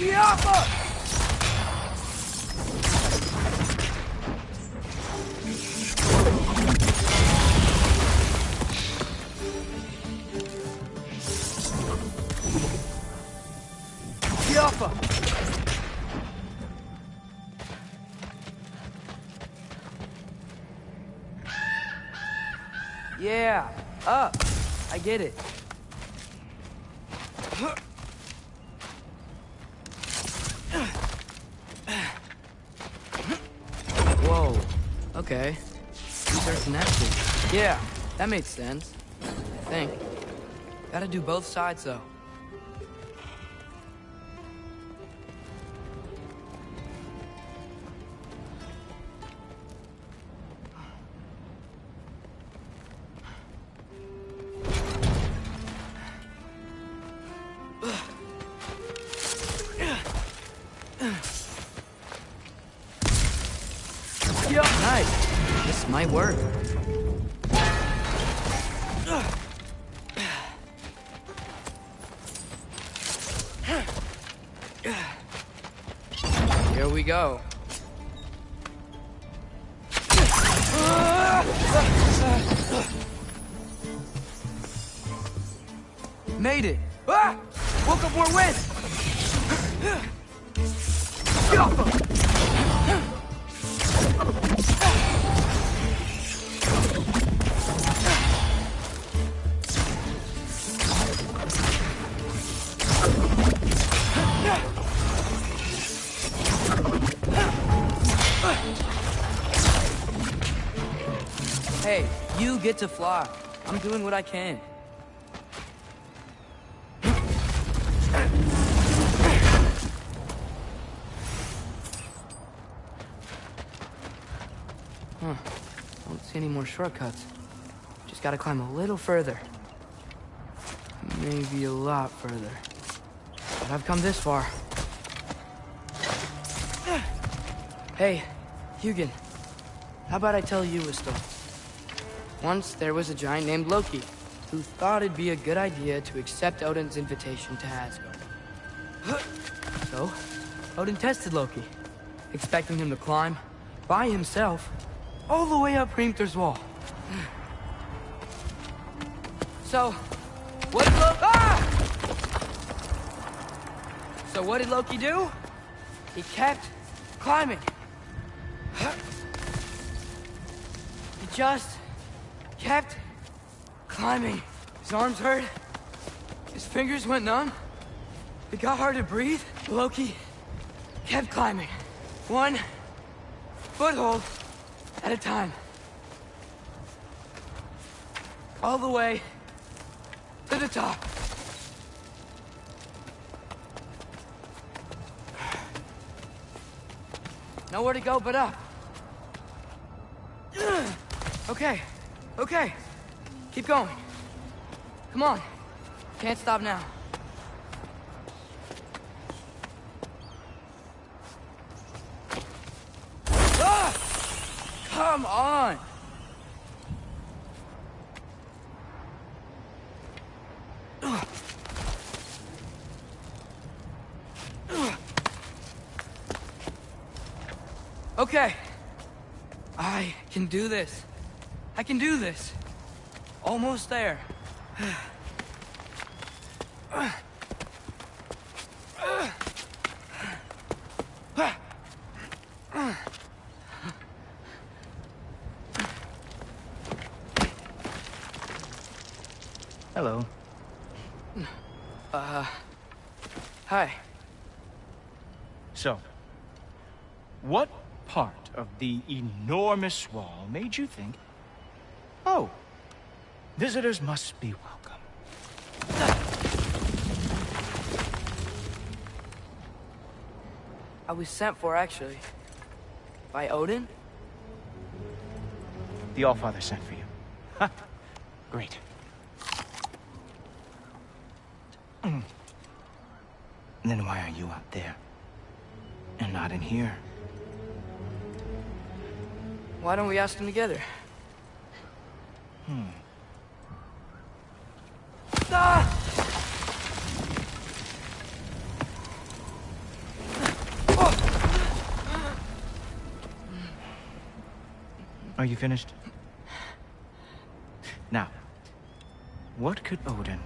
Yapa! Yapa! Yeah, up. I get it. Whoa. Okay. These are connected. Yeah, that makes sense. I think. Gotta do both sides, though. Yo, nice. This might work. Here we go. Made it. Ah! Woke up more wind. Hey, you get to fly. I'm doing what I can. Huh. Don't see any more shortcuts. Just gotta climb a little further. Maybe a lot further. But I've come this far. Hey, Hugin. How about I tell you a story? Once there was a giant named Loki, who thought it'd be a good idea to accept Odin's invitation to Asgard. So, Odin tested Loki, expecting him to climb by himself all the way up Hrimthur's wall. So, what did Loki... So what did Loki do? He kept climbing. He just kept climbing. His arms hurt. His fingers went numb. It got hard to breathe. Loki kept climbing. One foothold at a time. All the way to the top. Nowhere to go but up. Okay, okay. Keep going. Come on. Can't stop now. Ah! Come on! Okay. I can do this. I can do this. Almost there. Hello. Hi. So, what part of the enormous wall made you think, oh, visitors must be welcome? I was sent for, actually. By Odin? The Allfather sent for you. Huh. Great. Then why are you out there? And not in here? Why don't we ask them together? Ah! Are you finished? Now, what could Odin,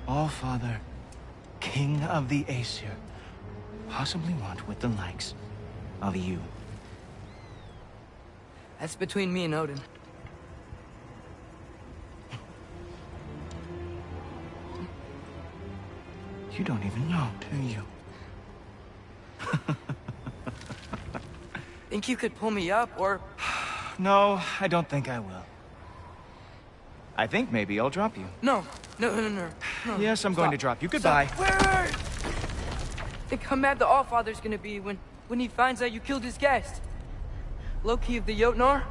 Allfather, King of the Aesir, possibly want with the likes of you? That's between me and Odin. You don't even know, do you? Think you could pull me up, or... No, I don't think I will. I think maybe I'll drop you. No. Yes, I'm going to drop you. Goodbye. Wait. Think how mad the Allfather's gonna be when he finds out you killed his guest. Loki of the Jotnar?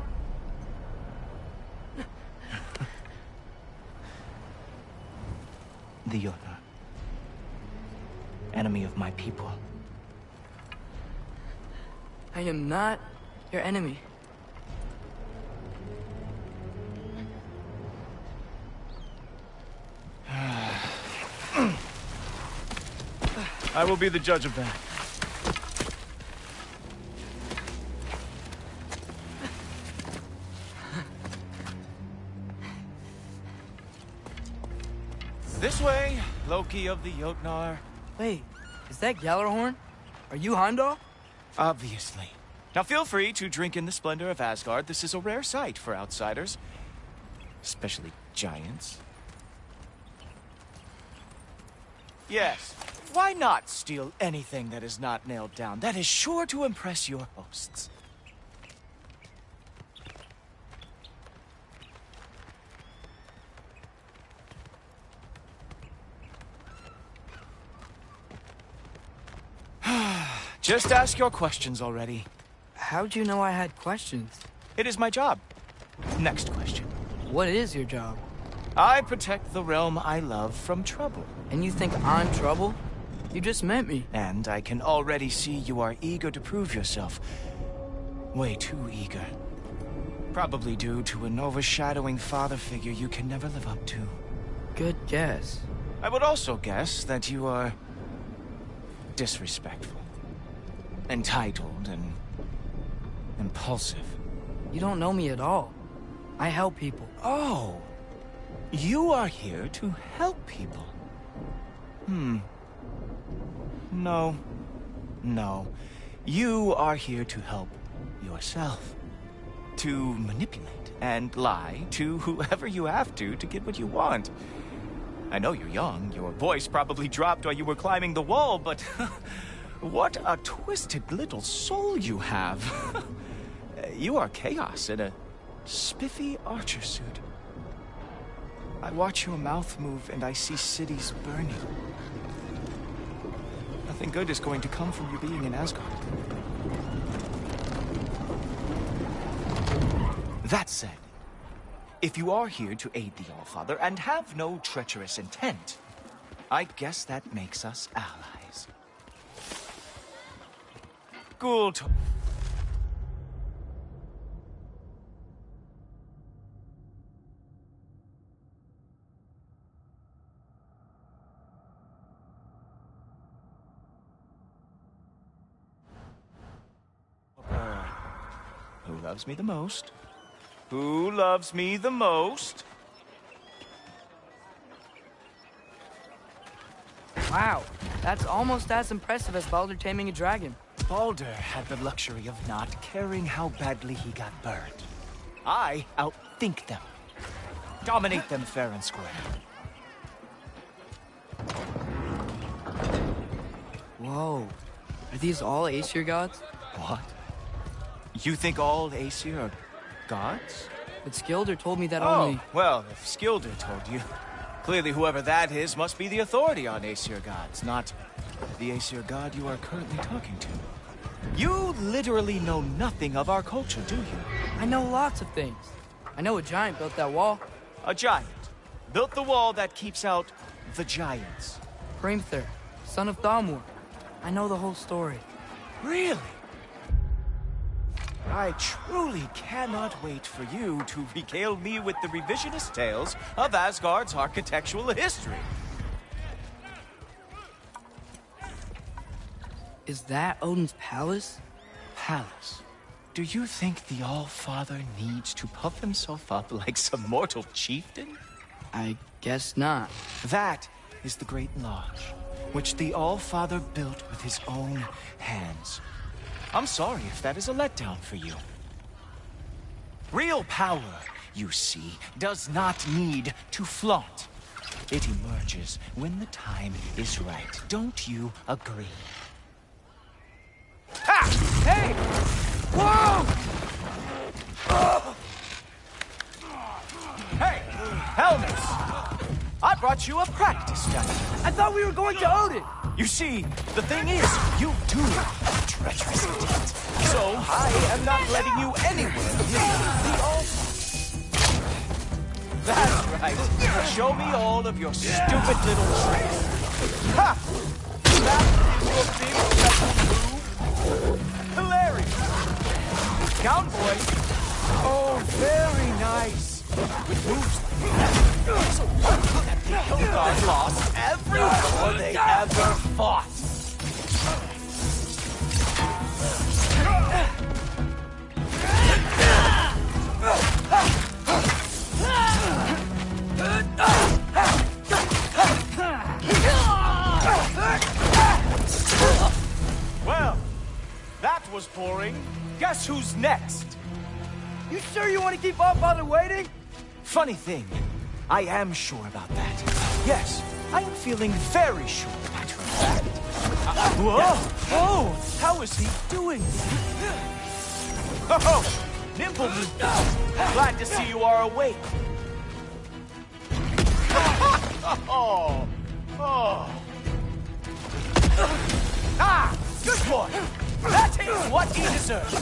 The Jotnar. Enemy of my people. I am not your enemy. I will be the judge of that. This way, Loki of the Jotnar. Wait, is that Gjallarhorn? Are you Heimdall? Obviously. Now feel free to drink in the splendor of Asgard. This is a rare sight for outsiders. Especially giants. Yes, why not steal anything that is not nailed down? That is sure to impress your hosts. Just ask your questions already. How'd you know I had questions? It is my job. Next question. What is your job? I protect the realm I love from trouble. And you think I'm trouble? You just met me. And I can already see you are eager to prove yourself. Way too eager. Probably due to an overshadowing father figure you can never live up to. Good guess. I would also guess that you are disrespectful. entitled and impulsive. You don't know me at all. I help people. Oh, you are here to help people. No. You are here to help yourself. To manipulate and lie to whoever you have to get what you want. I know you're young. Your voice probably dropped while you were climbing the wall, but what a twisted little soul you have. You are chaos in a spiffy archer suit. I watch your mouth move and I see cities burning. Nothing good is going to come from you being in Asgard. That said, if you are here to aid the Allfather and have no treacherous intent, I guess that makes us allies. Ghoul to... Who loves me the most? Who loves me the most? Wow, that's almost as impressive as Baldur taming a dragon. Baldur had the luxury of not caring how badly he got burned. I outthink them. Dominate them fair and square. Whoa. Are these all Aesir gods? What? You think all Aesir are gods? But Skilder told me that Oh, only... well, if Skilder told you, clearly whoever that is must be the authority on Aesir gods, not the Aesir god you are currently talking to. You literally know nothing of our culture, do you? I know lots of things. I know a giant built that wall. A giant built the wall that keeps out the giants. Hrimthur, son of Thalmor. I know the whole story. Really? I truly cannot wait for you to regale me with the revisionist tales of Asgard's architectural history. Is that Odin's palace? Palace? Do you think the All-Father needs to puff himself up like some mortal chieftain? I guess not. That is the Great Lodge, which the All-Father built with his own hands. I'm sorry if that is a letdown for you. Real power, you see, does not need to flaunt. It emerges when the time is right. Don't you agree? Ha! Hey! Whoa! Hey! Helmets! I brought you a practice gun. I thought we were going to Odin! You see, the thing is, you do have a treacherous intent. So, I am not letting you anywhere near the altar. That's right. Show me all of your stupid little tricks. Ha! That is your big special move? Hilarious. Cowboy. Oh, very nice. With moves like that. So wonderful that the Hildar lost every war they ever fought. Well, that was boring. Guess who's next? You sure you want to keep Allfather waiting? Funny thing, I am sure about that. Yes, I am feeling very sure, matter of fact. Whoa! Oh, how is he doing? Oh, Nimble, glad to see you are awake. Oh, oh. Ah, good boy. That is what he deserves.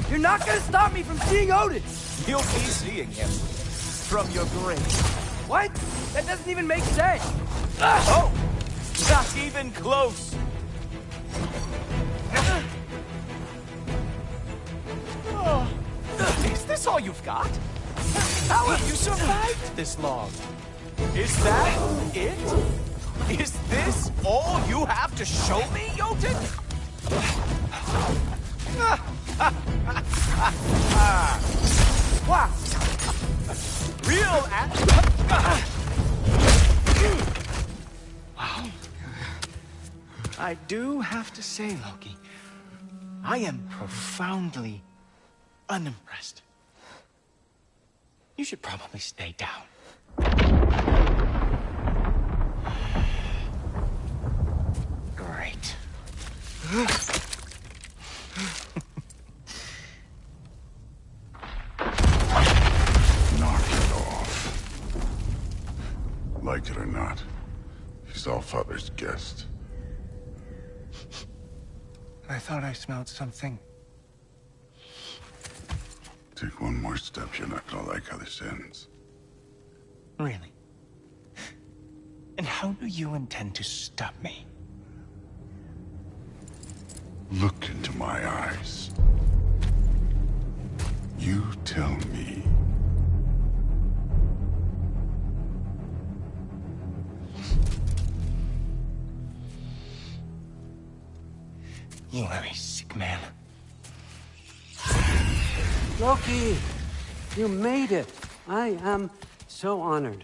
You're not gonna stop me from seeing Odin! You'll be seeing him from your grave. What? That doesn't even make sense! Oh! Not even close! Oh. Is this all you've got? How have you survived this long? Is that it? Is this all you have to show me, Jotun? Wow! Real Wow. I do have to say, Loki, I am profoundly unimpressed. You should probably stay down. Great. Knock it off. Like it or not, he's Allfather's guest. I thought I smelled something. Take one more step, you're not gonna like how this ends. Really? And how do you intend to stop me? Look into my eyes. You tell me. You are a sick man. Loki, you made it. I am so honored.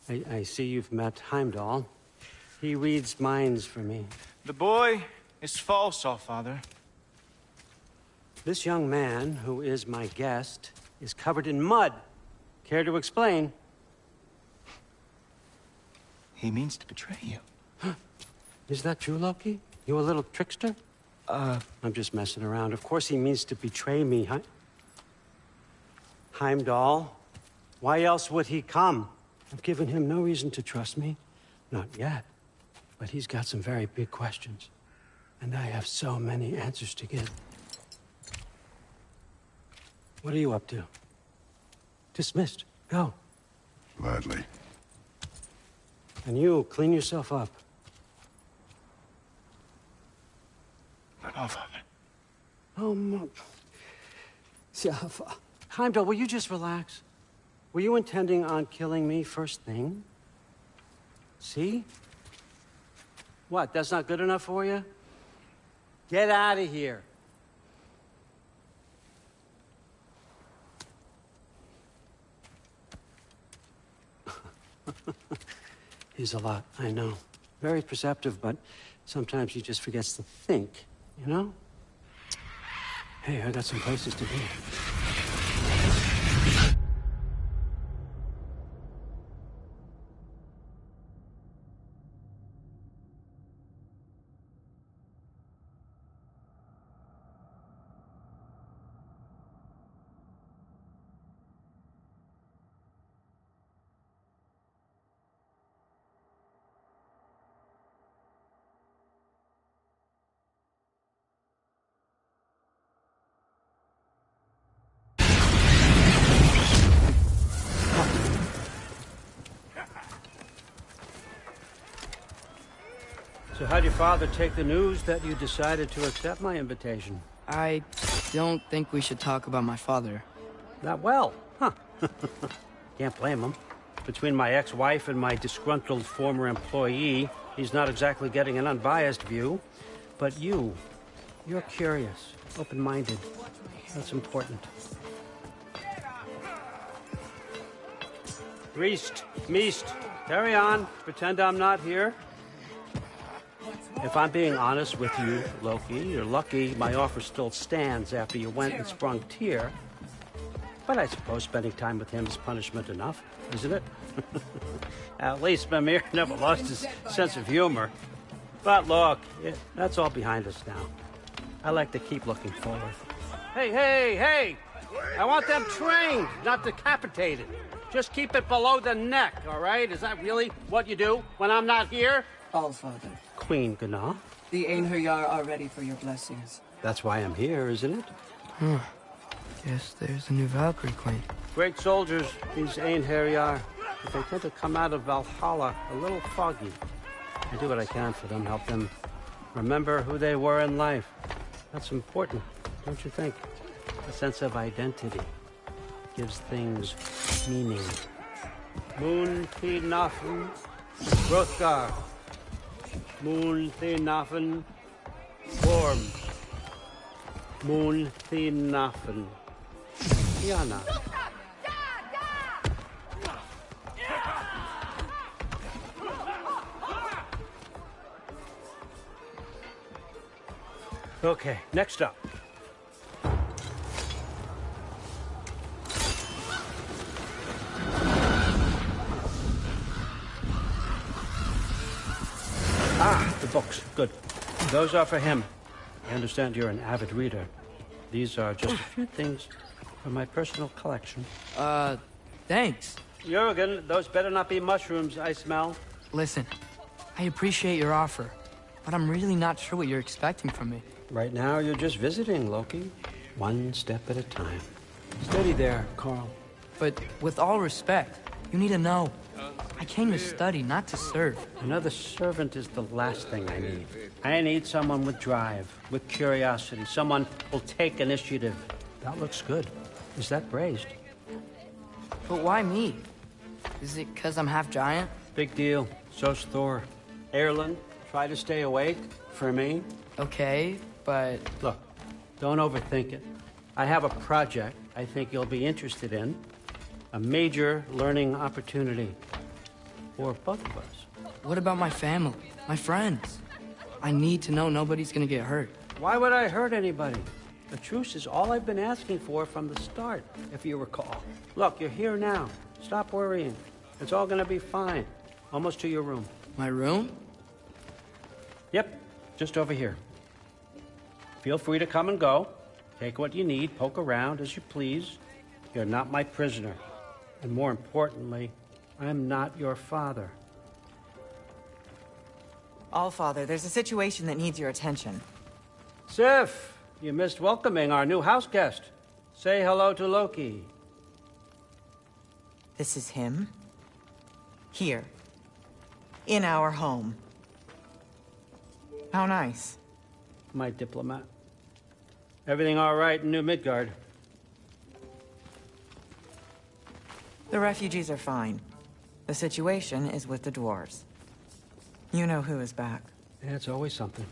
I see you've met Heimdall. He reads minds for me. The boy is false, Allfather. This young man, who is my guest, is covered in mud. Care to explain? He means to betray you. Is that true, Loki? You a little trickster? I'm just messing around. Of course he means to betray me, Heimdall. Why else would he come? I've given him no reason to trust me. Not yet. But he's got some very big questions. And I have so many answers to give. What are you up to? Dismissed. Go. Gladly. And you, clean yourself up. But Allfather. Oh, Heimdall, will you just relax? Were you intending on killing me first thing? See? What, that's not good enough for you? Get out of here. He's a lot, I know. Very perceptive, but sometimes he just forgets to think, you know? Hey, I got some places to be. So how'd your father take the news that you decided to accept my invitation? I don't think we should talk about my father. Not well, huh? Can't blame him. Between my ex-wife and my disgruntled former employee, he's not exactly getting an unbiased view. But you're curious, open-minded. That's important. Reist, Meest, carry on. Pretend I'm not here. If I'm being honest with you, Loki, you're lucky my offer still stands after you went and sprung Tyr. But I suppose spending time with him is punishment enough, isn't it? At least Mimir never lost his sense of humor. But look, that's all behind us now. I like to keep looking forward. Hey! I want them trained, not decapitated. Just keep it below the neck, all right? Is that really what you do when I'm not here? Allfather. Queen Gná. The Einherjar are ready for your blessings. That's why I'm here, isn't it? Guess there's a new Valkyrie Queen. Great soldiers, these Einherjar. But they tend to come out of Valhalla a little foggy. I do what I can for them, help them remember who they were in life. That's important, don't you think? A sense of identity gives things meaning. Moon Nafen, Hrothgar. Moon Nafen, Worm. Moon Thinafen. Tiana. Okay, next up. Ah, the books. Good. Those are for him. I understand you're an avid reader. These are just a few things from my personal collection. Thanks. Jurgen, those better not be mushrooms I smell. Listen, I appreciate your offer, but I'm really not sure what you're expecting from me. Right now, you're just visiting, Loki. One step at a time. Steady there, Carl. But with all respect, you need to know. I came to study, not to serve. Another servant is the last thing I need. I need someone with drive, with curiosity, someone who'll take initiative. That looks good. Is that braised? But why me? Is it because I'm half giant? Big deal. So's Thor. Erlen, try to stay awake for me. Okay, but... Look, don't overthink it. I have a project I think you'll be interested in. A major learning opportunity for both of us. What about my family? My friends? I need to know nobody's gonna get hurt. Why would I hurt anybody? The truce is all I've been asking for from the start, if you recall. Look, you're here now. Stop worrying. It's all gonna be fine. Almost to your room. My room? Yep, just over here. Feel free to come and go. Take what you need, poke around as you please. You're not my prisoner. And more importantly, I'm not your father. Allfather, there's a situation that needs your attention. Sif, you missed welcoming our new house guest. Say hello to Loki. This is him? Here. In our home. How nice. My diplomat. Everything all right in New Midgard? The refugees are fine. The situation is with the dwarves. You know who is back. Yeah, it's always something.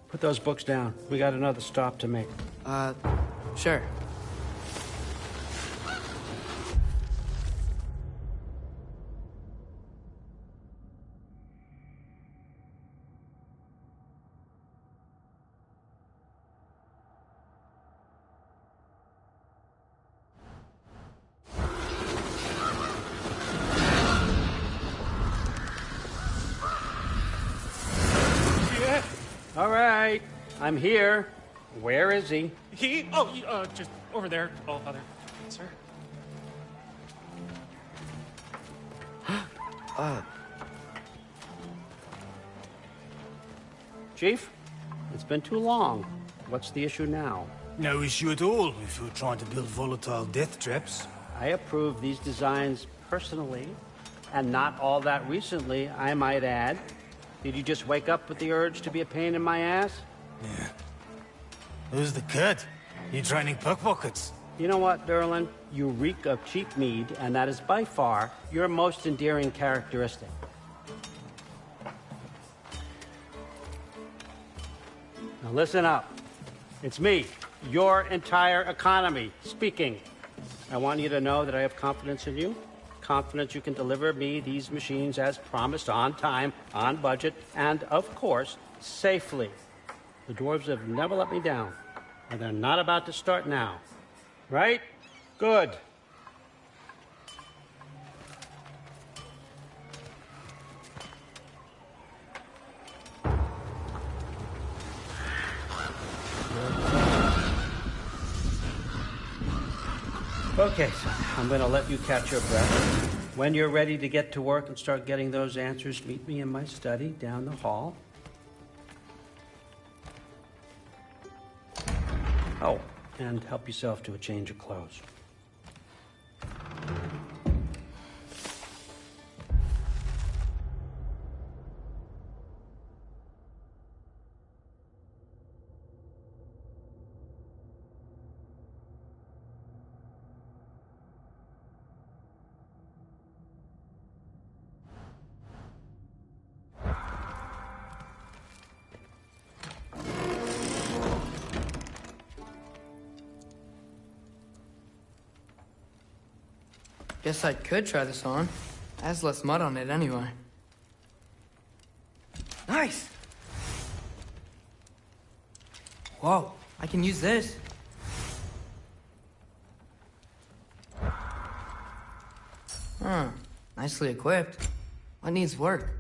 Put those books down. We got another stop to make. Sure. All right, I'm here. Where is he? Just over there, Allfather. Sir? Chief, it's been too long. What's the issue now? No issue at all if you're trying to build volatile death traps. I approve these designs personally, and not all that recently, I might add. Did you just wake up with the urge to be a pain in my ass? Yeah. Who's the cut? You training pickpockets? You know what, Derlin? You reek of cheap mead, and that is by far your most endearing characteristic. Now listen up. It's me, your entire economy, speaking. I want you to know that I have confidence in you. Confidence you can deliver me these machines as promised, on time, on budget, and, of course, safely. The dwarves have never let me down, and they're not about to start now. Right? Good. Okay, son, I'm going to let you catch your breath. When you're ready to get to work and start getting those answers, meet me in my study down the hall. Oh, and help yourself to a change of clothes. Guess I could try this on. It has less mud on it anyway. Nice! Whoa, I can use this. Huh, nicely equipped. What needs work?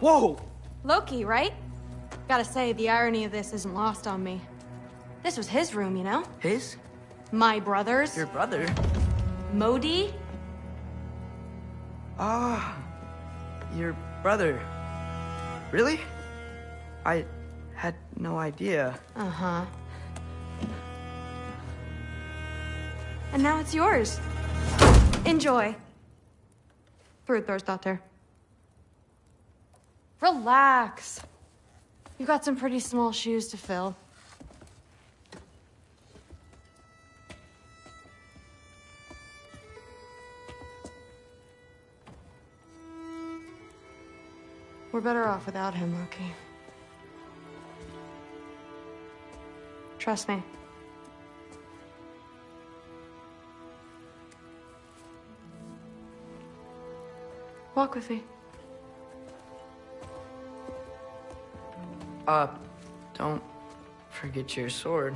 Whoa! Loki, right? Gotta say, the irony of this isn't lost on me. This was his room, you know? His? My brother's. Your brother? Modi? Ah, your brother. Really? I had no idea. Uh-huh. And now it's yours. Enjoy. Fruthdóttir. Relax. You've got some pretty small shoes to fill. We're better off without him, Loki. Trust me. Walk with me. Don't forget your sword.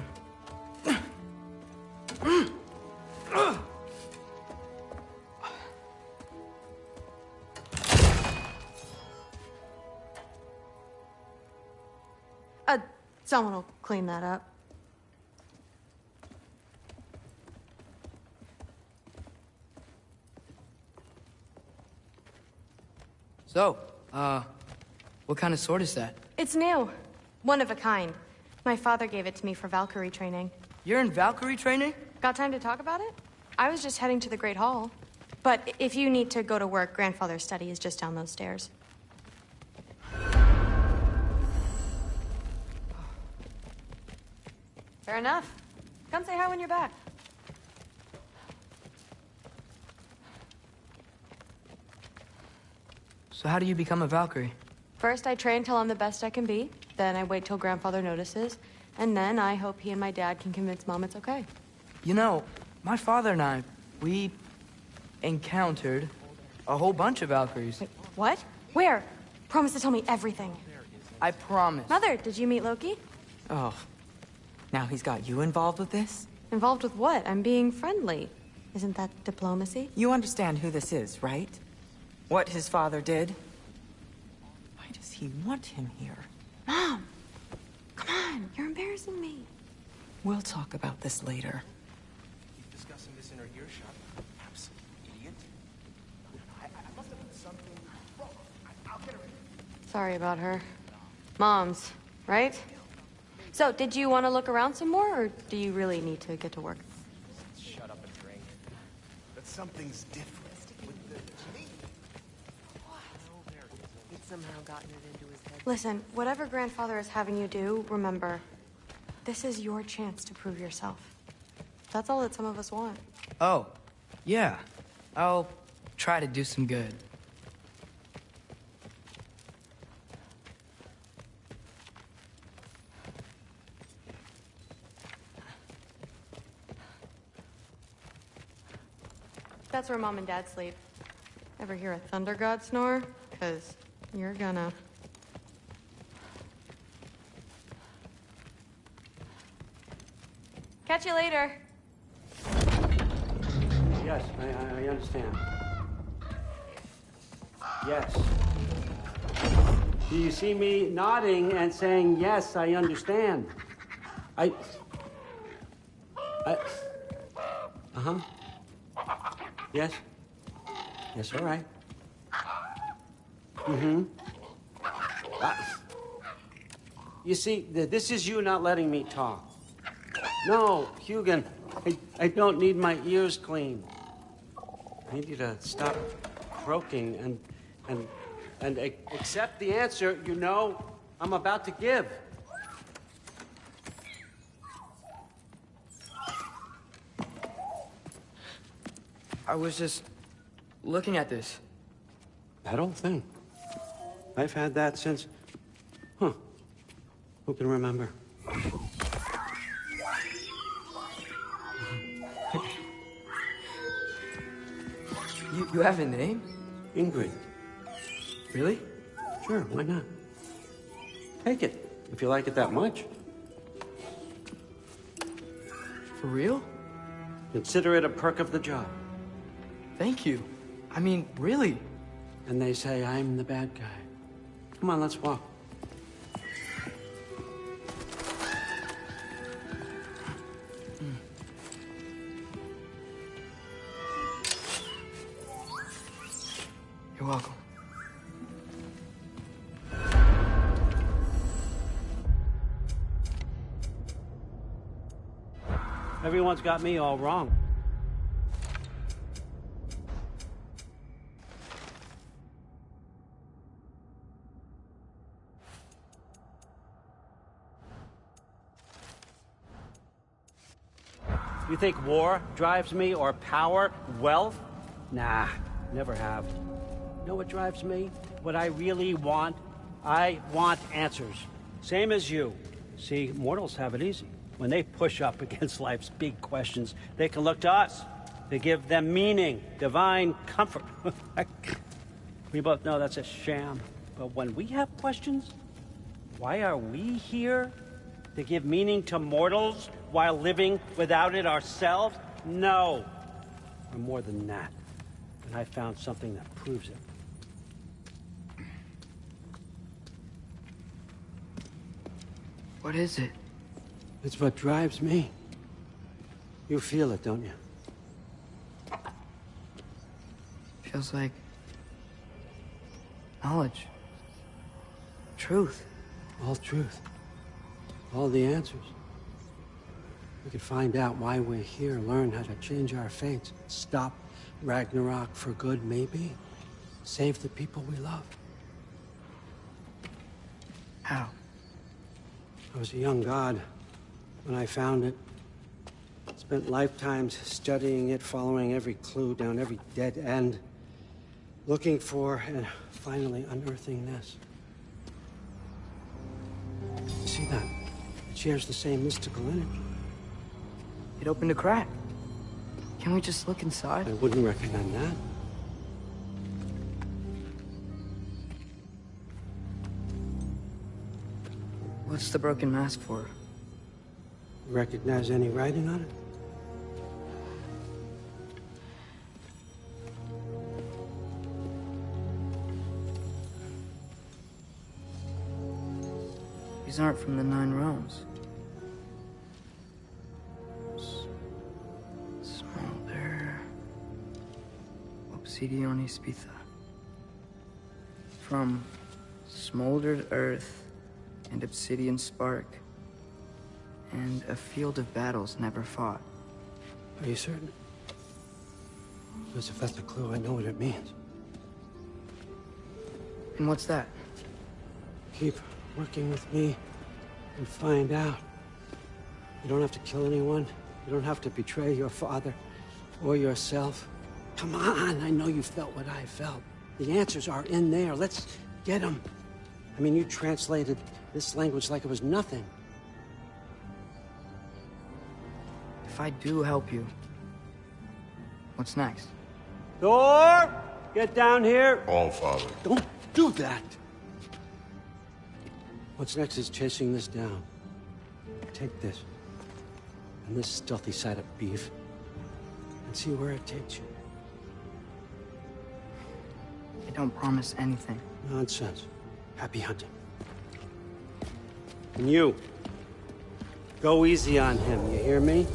Someone will clean that up. So, what kind of sword is that? It's new. One of a kind. My father gave it to me for Valkyrie training. You're in Valkyrie training? Got time to talk about it? I was just heading to the Great Hall. But if you need to go to work, Grandfather's study is just down those stairs. Fair enough. Come say hi when you're back. So how do you become a Valkyrie? First, I train till I'm the best I can be. Then I wait till Grandfather notices. And then I hope he and my dad can convince Mom it's okay. You know, my father and I, we encountered a whole bunch of Valkyries. Wait, what? Where? Promise to tell me everything. I promise. Mother, did you meet Loki? Oh. Now he's got you involved with this? Involved with what? I'm being friendly. Isn't that diplomacy? You understand who this is, right? What his father did? Why does he want him here? Mom! Come on, you're embarrassing me. We'll talk about this later. Keep discussing this in her earshot. Absolute idiot. I must have done something wrong. I'll get her. Sorry about her. Mom's, right? So, did you want to look around some more, or do you really need to get to work? Shut up and drink. But something's different with the meat. He'd somehow gotten it into his head. Listen, whatever grandfather is having you do, remember, this is your chance to prove yourself. That's all that some of us want. Oh, yeah. I'll try to do some good. That's where Mom and Dad sleep. Ever hear a thunder god snore? 'Cause you're gonna. Catch you later. Yes, I understand. Yes. Do you see me nodding and saying, yes, I understand? Uh-huh. Yes? Yes, all right. Mm-hmm. You see, this is you not letting me talk. No, Hugin, I don't need my ears cleaned. I need you to stop croaking and accept the answer you know I'm about to give. I was just looking at this. That old thing. I've had that since... Huh. Who can remember? You have a name? Ingrid. Really? Sure, why not? Take it, if you like it that much. For real? Consider it a perk of the job. Thank you. I mean, really. And they say I'm the bad guy. Come on, let's walk. You're welcome. Everyone's got me all wrong. You think war drives me, or power, wealth? Nah, never have. You know what drives me? What I really want? I want answers. Same as you. See, mortals have it easy. When they push up against life's big questions, they can look to us. They give them meaning, divine comfort. We both know that's a sham. But when we have questions, why are we here? To give meaning to mortals while living without it ourselves? No. We're more than that. And I found something that proves it. What is it? It's what drives me. You feel it, don't you? Feels like knowledge. Truth. All truth. All the answers. We could find out why we're here, learn how to change our fates, stop Ragnarok for good, maybe. Save the people we love. How? I was a young god when I found it. Spent lifetimes studying it, following every clue down every dead end, looking for and finally unearthing this. You see that? It shares the same mystical energy. It opened a crack. Can we just look inside? I wouldn't recommend that. What's the broken mask for? Recognize any writing on it? These aren't from the Nine Realms. Smolder... Obsidione Spitha. From smoldered earth and obsidian spark, and a field of battles never fought. Are you certain? Because if that's a clue, I know what it means. And what's that? Keep working with me and find out. You don't have to kill anyone. You don't have to betray your father or yourself. Come on, I know you felt what I felt. The answers are in there. Let's get them. I mean, you translated this language like it was nothing. If I do help you, what's next? Thor! Get down here! Allfather. Don't do that! What's next is chasing this down. Take this, and this stealthy side of beef, and see where it takes you. I don't promise anything. Nonsense. Happy hunting. And you, go easy on him, you hear me?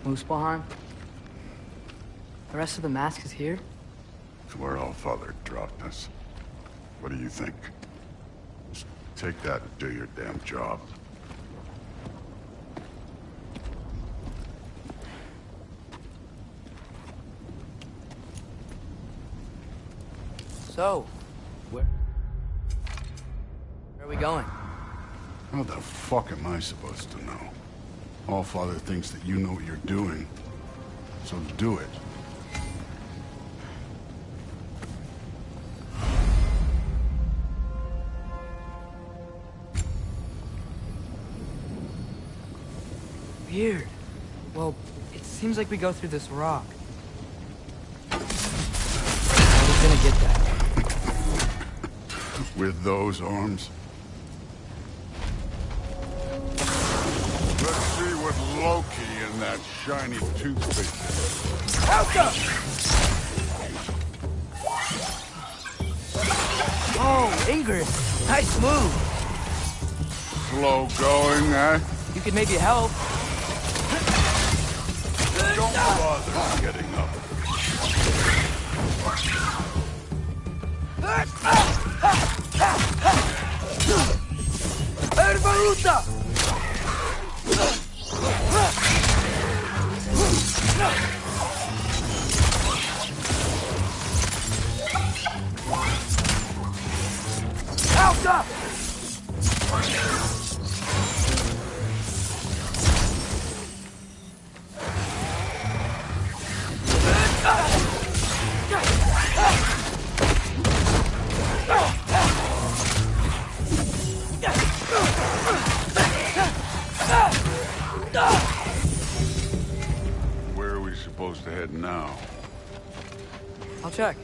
Muspelheim? The rest of the mask is here? It's where Allfather dropped us. What do you think? Just take that and do your damn job. So, where are we going? How the fuck am I supposed to know? Allfather thinks that you know what you're doing, so do it. Weird. Well, it seems like we go through this rock. I was gonna get that. With those arms? Let's see what Loki and that shiny toothpick is. Helga! Oh, Ingrid. Nice move. Slow going, eh? You could maybe help. Don't bother getting up. Erbaruta! Alta! Where are we supposed to head now? I'll check.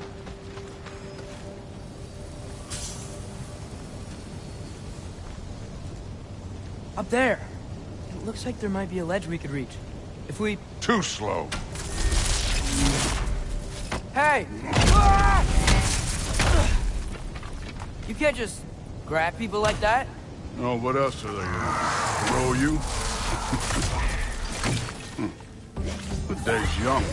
Up there. It looks like there might be a ledge we could reach. If we... Too slow. Hey! You can't just grab people like that. Oh, what else are they gonna throw you? The day's young.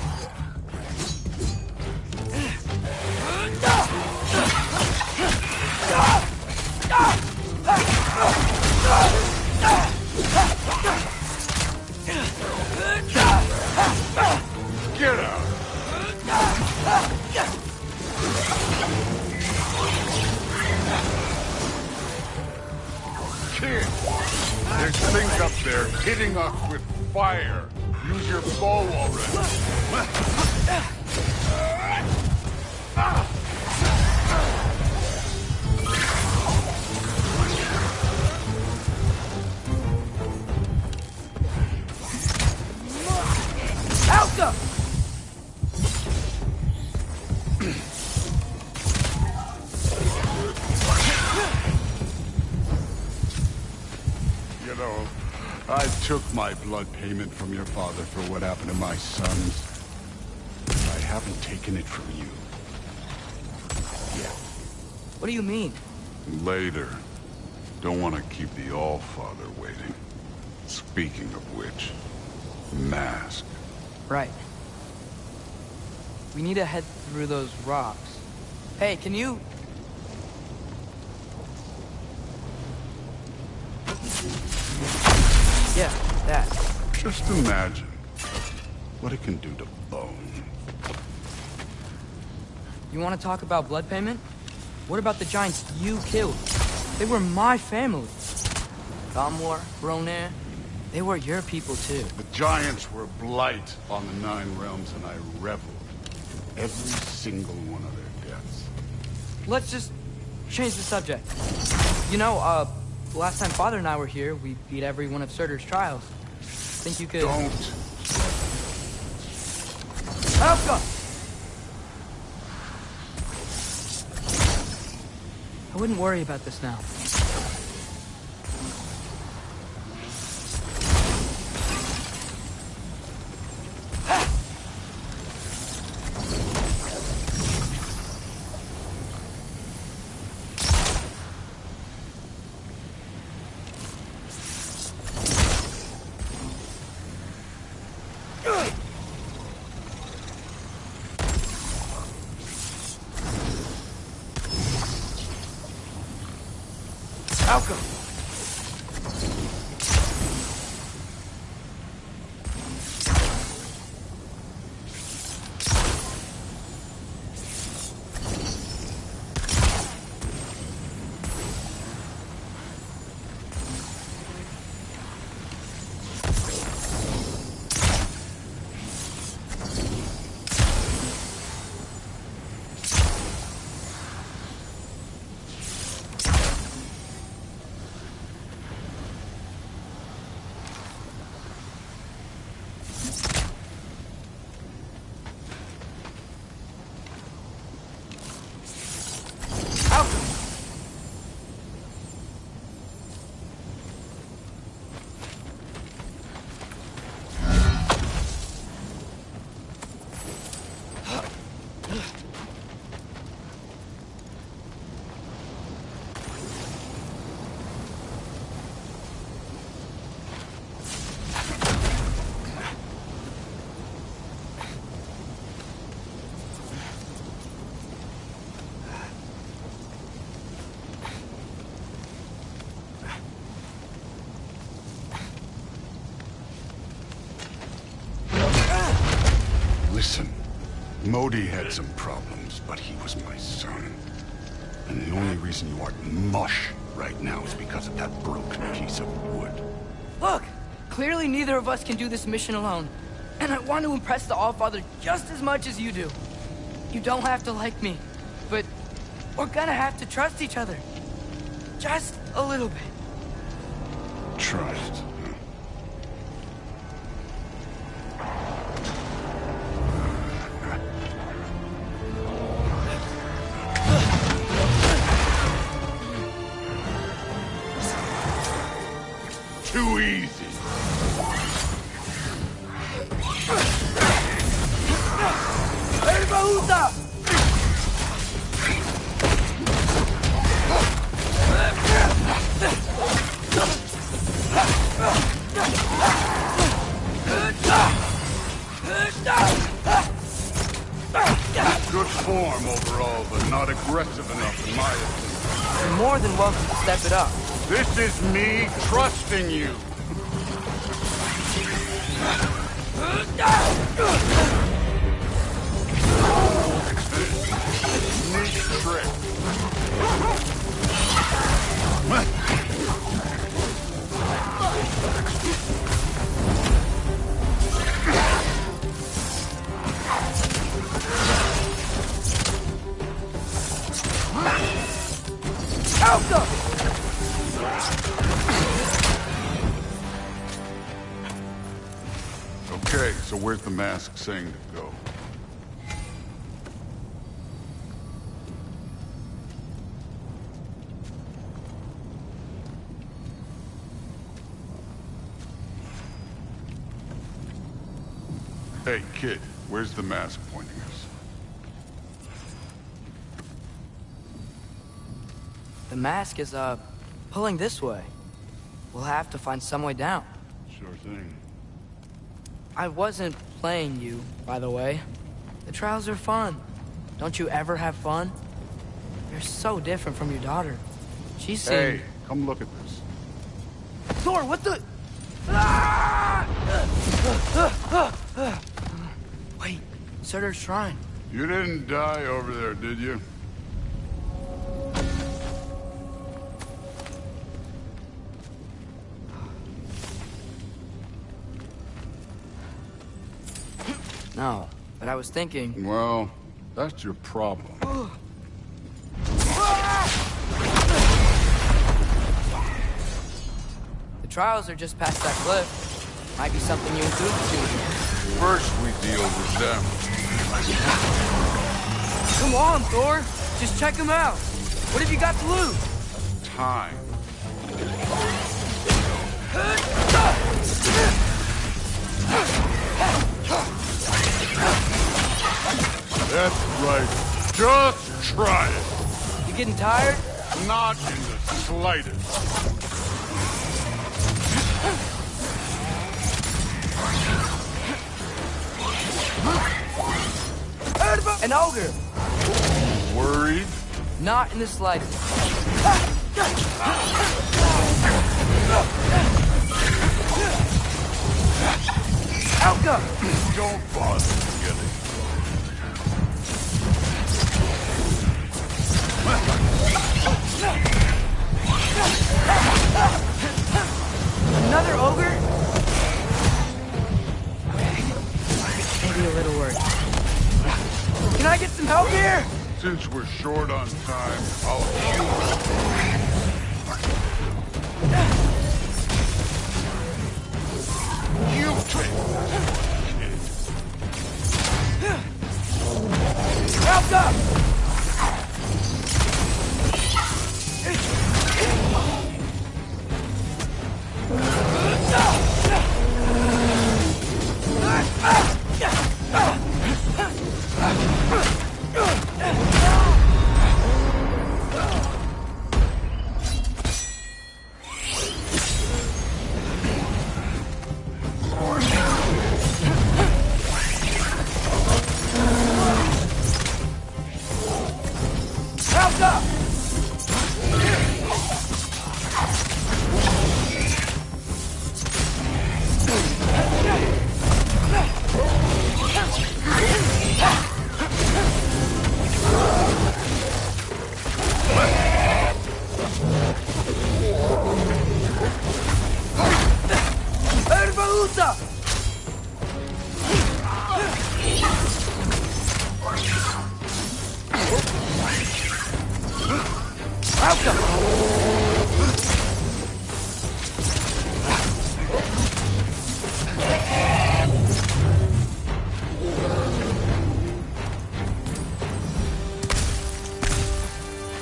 Get out! Kid, there's things up there hitting us with fire. Use your bow already. know. I took my blood payment from your father for what happened to my sons. I haven't taken it from you. Yet. What do you mean? Later. Don't want to keep the All-Father waiting. Speaking of which, mask. Right. We need to head through those rocks. Hey, can you... Yeah, that. Just imagine what it can do to bone. You want to talk about blood payment? What about the giants you killed? They were my family. Thamur, Ronair, they were your people too. The giants were blight on the Nine Realms, and I reveled in every single one of their deaths. Let's just change the subject. You know, last time Father and I were here, we beat every one of Surtur's trials. Think you could... Don't. Alka! I wouldn't worry about this now. Alka! Listen, Modi had some problems, but he was my son. And the only reason you aren't mush right now is because of that broken piece of wood. Look! Clearly neither of us can do this mission alone. And I want to impress the Allfather just as much as you do. You don't have to like me, but we're gonna have to trust each other. Just a little bit. Trust. Too easy. Hey, Bahuta! Good form overall, but not aggressive enough in my opinion. You're more than welcome to step it up. This is me trusting you. Neat trick. Alka! Okay, so where's the mask saying to go? Hey, kid, where's the mask pointing us? The mask is, pulling this way. We'll have to find some way down. Sure thing. I wasn't playing you, by the way. The trials are fun. Don't you ever have fun? You're so different from your daughter. She seemed... Hey, come look at this. Thor, what the... Wait, Surtur's shrine. You didn't die over there, did you? No, but I was thinking... Well, that's your problem. The trials are just past that cliff. Might be something you and Duke can do. First we deal with them. Come on, Thor. Just check them out. What have you got to lose? Time. That's right. Just try it. You getting tired? Not in the slightest. An ogre. Worried? Not in the slightest. Elka! Don't bother getting. Another ogre? Maybe a little worse. Can I get some help here? Since we're short on time, I'll shoot. You take that, kid. Help up!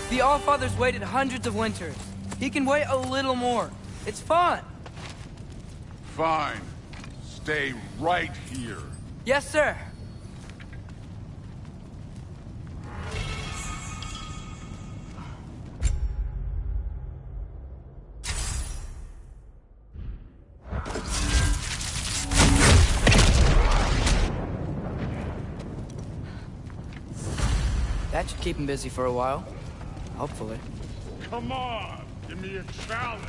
The Allfather's waited hundreds of winters. He can wait a little more. It's fun. Fine. Stay right here. Yes, sir. That should keep him busy for a while. Hopefully. Come on! Give me a challenge!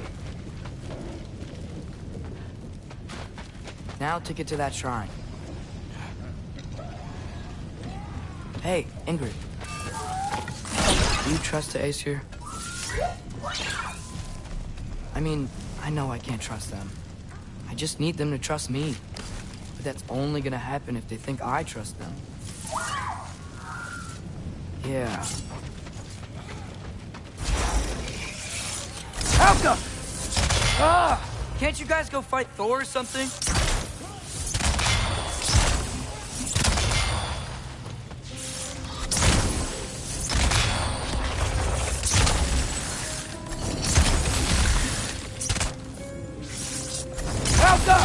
Now to get to that shrine. Hey, Ingrid. Do you trust the Aesir? I mean, I know I can't trust them. I just need them to trust me. But that's only gonna happen if they think I trust them. Yeah. Helka! Ah! Can't you guys go fight Thor or something? Helka!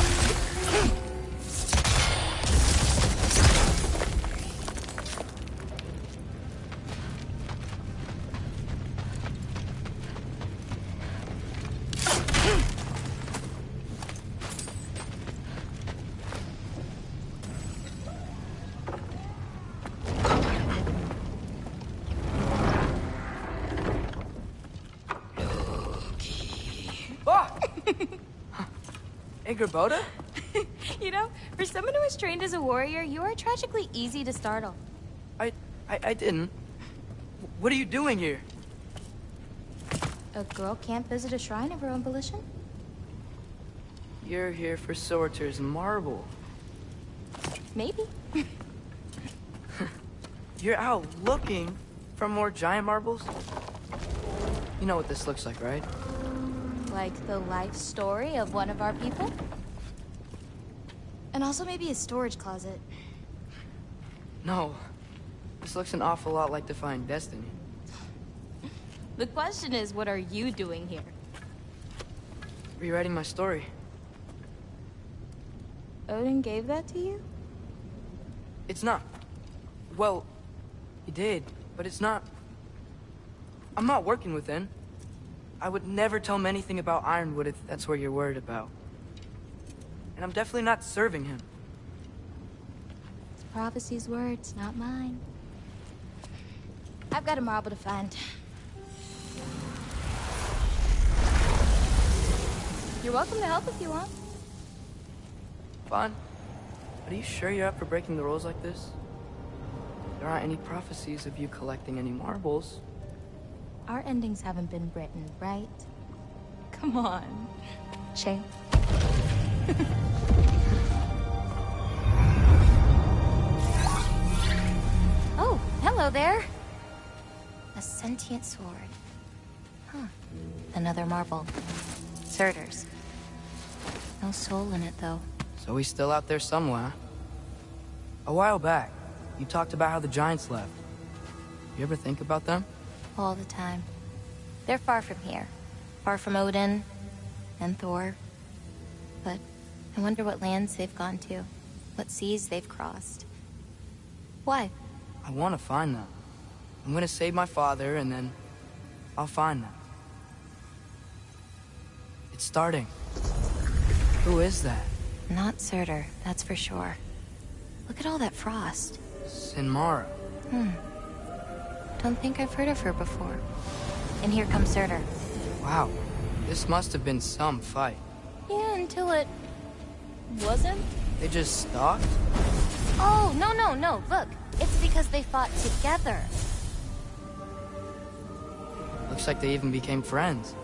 Angrboda? You know, for someone who was trained as a warrior, you are tragically easy to startle. I didn't. What are you doing here? A girl can't visit a shrine of her own volition? You're here for Surtur's marble. Maybe. You're out looking for more giant marbles? You know what this looks like, right? Like the life story of one of our people? And also maybe a storage closet. No. This looks an awful lot like Defying Destiny. The question is, what are you doing here? Rewriting my story. Odin gave that to you? It's not. Well, he did, but it's not. I'm not working with him. I would never tell him anything about Ironwood if that's what you're worried about. And I'm definitely not serving him. It's prophecy's words, not mine. I've got a marble to find. You're welcome to help if you want. Fine. But are you sure you're up for breaking the rules like this? There aren't any prophecies of you collecting any marbles. Our endings haven't been written, right? Come on, champ. Oh, hello there. A sentient sword. Huh. Another marble. Surtur's. No soul in it, though. So he's still out there somewhere. A while back, you talked about how the Giants left. You ever think about them? All the time. They're far from here. Far from Odin and Thor. But I wonder what lands they've gone to. What seas they've crossed. Why? I want to find them. I'm gonna save my father, and then I'll find them. It's starting. Who is that? Not Surtur, that's for sure. Look at all that frost. Sinmara. Don't think I've heard of her before. And here comes Surtur. Wow. This must have been some fight. Yeah, until it... wasn't? They just stalked? Oh, no. Look, it's because they fought together. Looks like they even became friends.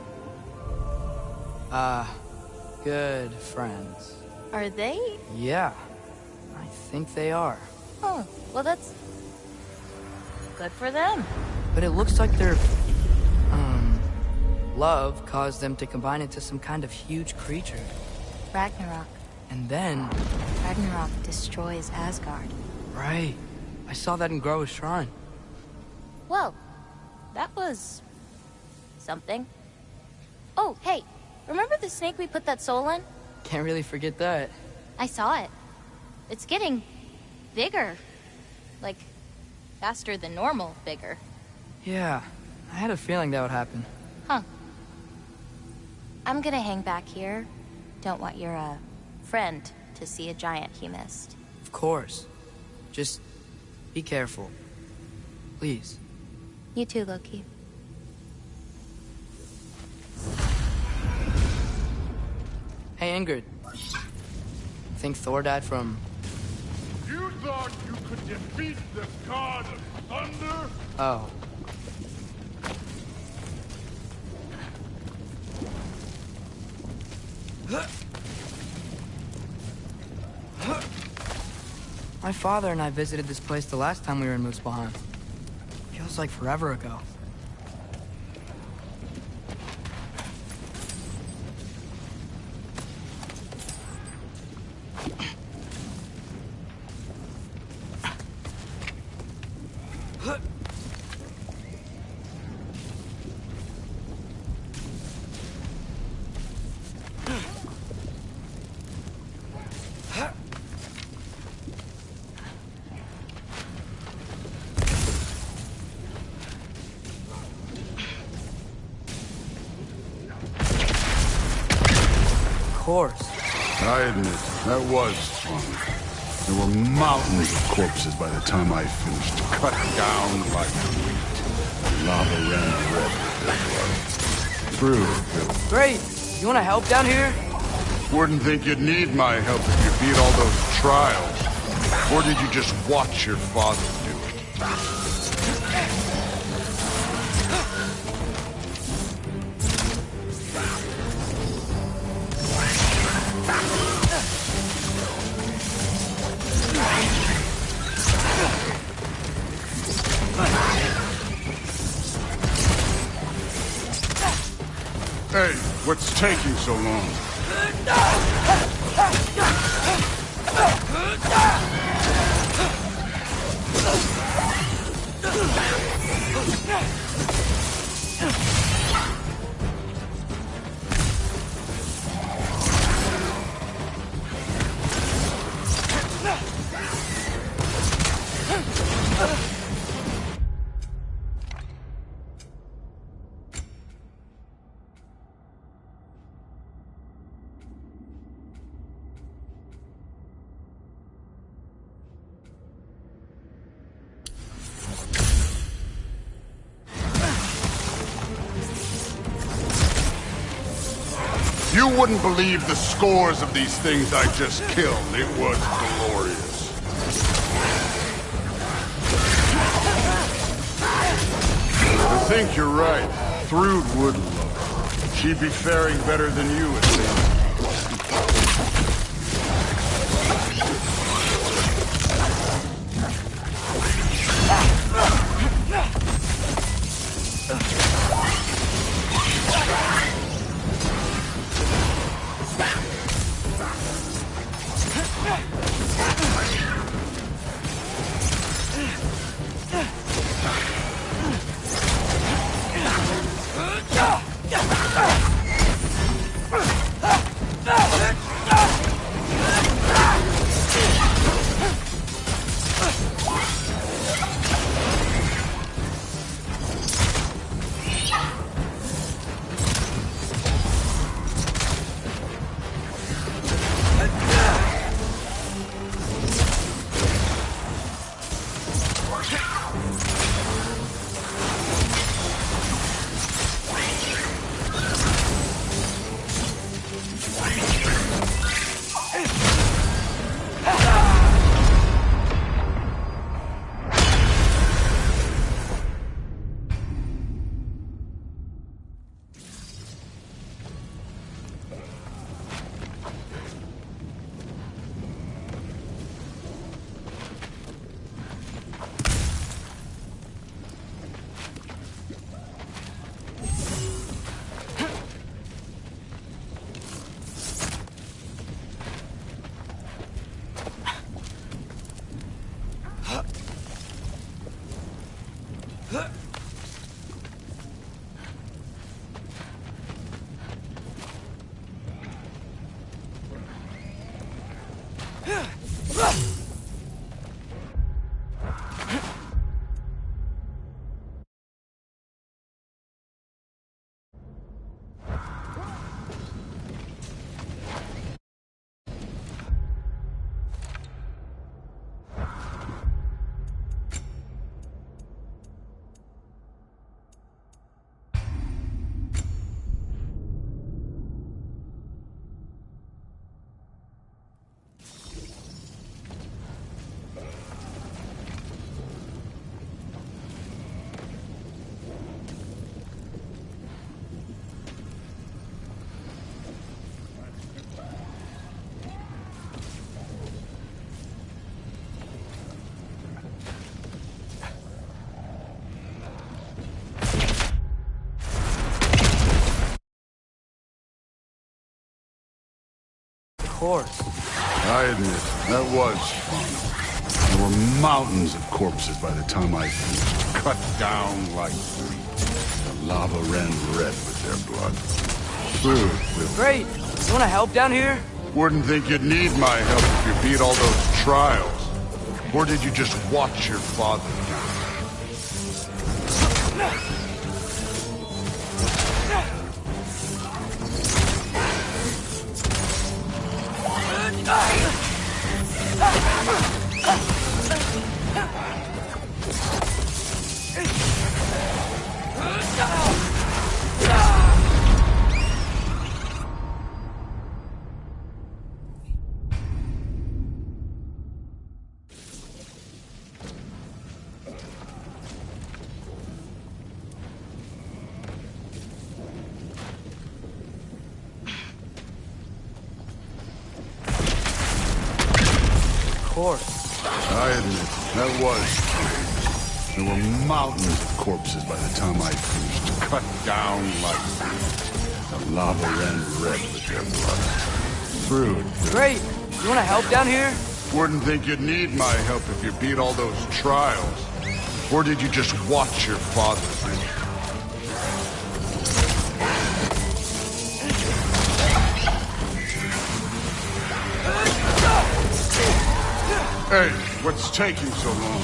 Good friends. Are they? Yeah. I think they are. Oh, well that's... good for them. But it looks like their... love caused them to combine into some kind of huge creature. Ragnarok. And then... Ragnarok destroys Asgard. Right. I saw that in Groa's shrine. Well, that was... something. Oh, hey, remember the snake we put that soul in? Can't really forget that. I saw it. It's getting... bigger. Like, faster than normal bigger. Yeah, I had a feeling that would happen. Huh. I'm gonna hang back here. Don't want your, friend to see a giant he missed. Of course. Just be careful. Please. You too, Loki. Hey, Ingrid. Think Thor died from... You thought you could defeat the god of thunder? Oh. My father and I visited this place the last time we were in Muspelheim. Feels like forever ago. I admit, that was fun. There were mountains of corpses by the time I finished, cut down like wheat. Lava ran red with their blood. True. Great! You wanna help down here? Wouldn't think you'd need my help if you beat all those trials. Or did you just watch your father do it? Hey, what's taking so long? You wouldn't believe the scores of these things I just killed. It was glorious. I think you're right. Thrúd would love her. She'd be faring better than you, it seems. Course. I admit, that was fun. There were mountains of corpses by the time I finished, cut down like wheat. The lava ran red with their blood. Food. Great. You wanna help down here? Wouldn't think you'd need my help if you beat all those trials. Or did you just watch your father do it? course. I admit, that was strange. There were mountains of corpses by the time I finished, cut down like the lava ran red with their blood. Through. Great! You wanna help down here? Wouldn't think you'd need my help if you beat all those trials. Or did you just watch your father think? Hey, what's taking so long?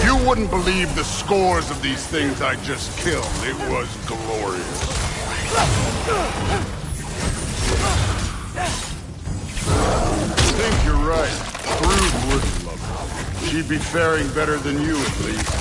You wouldn't believe the scores of these things I just killed. It was glorious. I think you're right. Throod wouldn't love her. She'd be faring better than you, at least.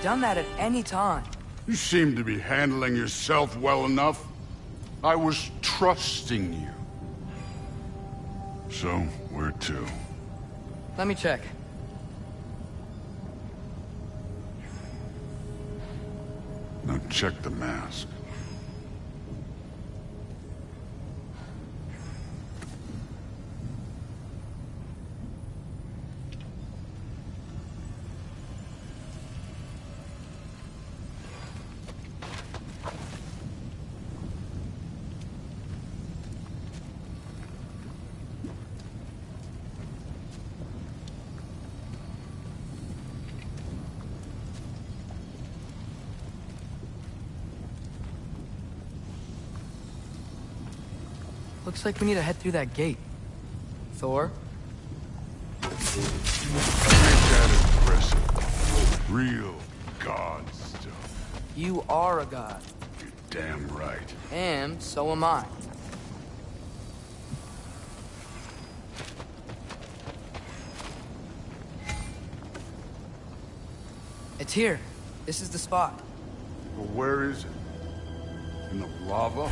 Done that at any time. You seem to be handling yourself well enough. I was trusting you. So, where to? Let me check. Now check the mask. Looks like we need to head through that gate. Thor? Ain't that impressive? Real god stuff. You are a god. You're damn right. And so am I. It's here. This is the spot. Well, where is it? In the lava?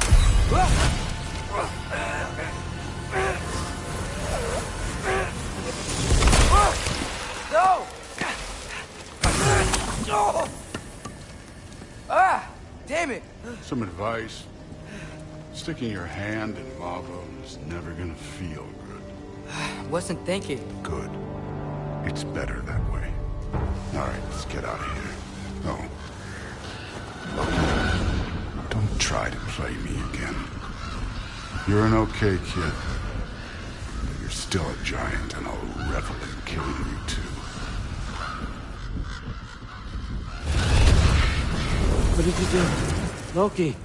No! Ah! Damn it! Some advice. Sticking your hand in lava is never gonna feel good. Wasn't thinking. Good. It's better that way. Alright, let's get out of here. Oh. Look, don't try to play me again. You're an okay kid. But you're still a giant, and I'll revel in killing you too. What did you do? Loki.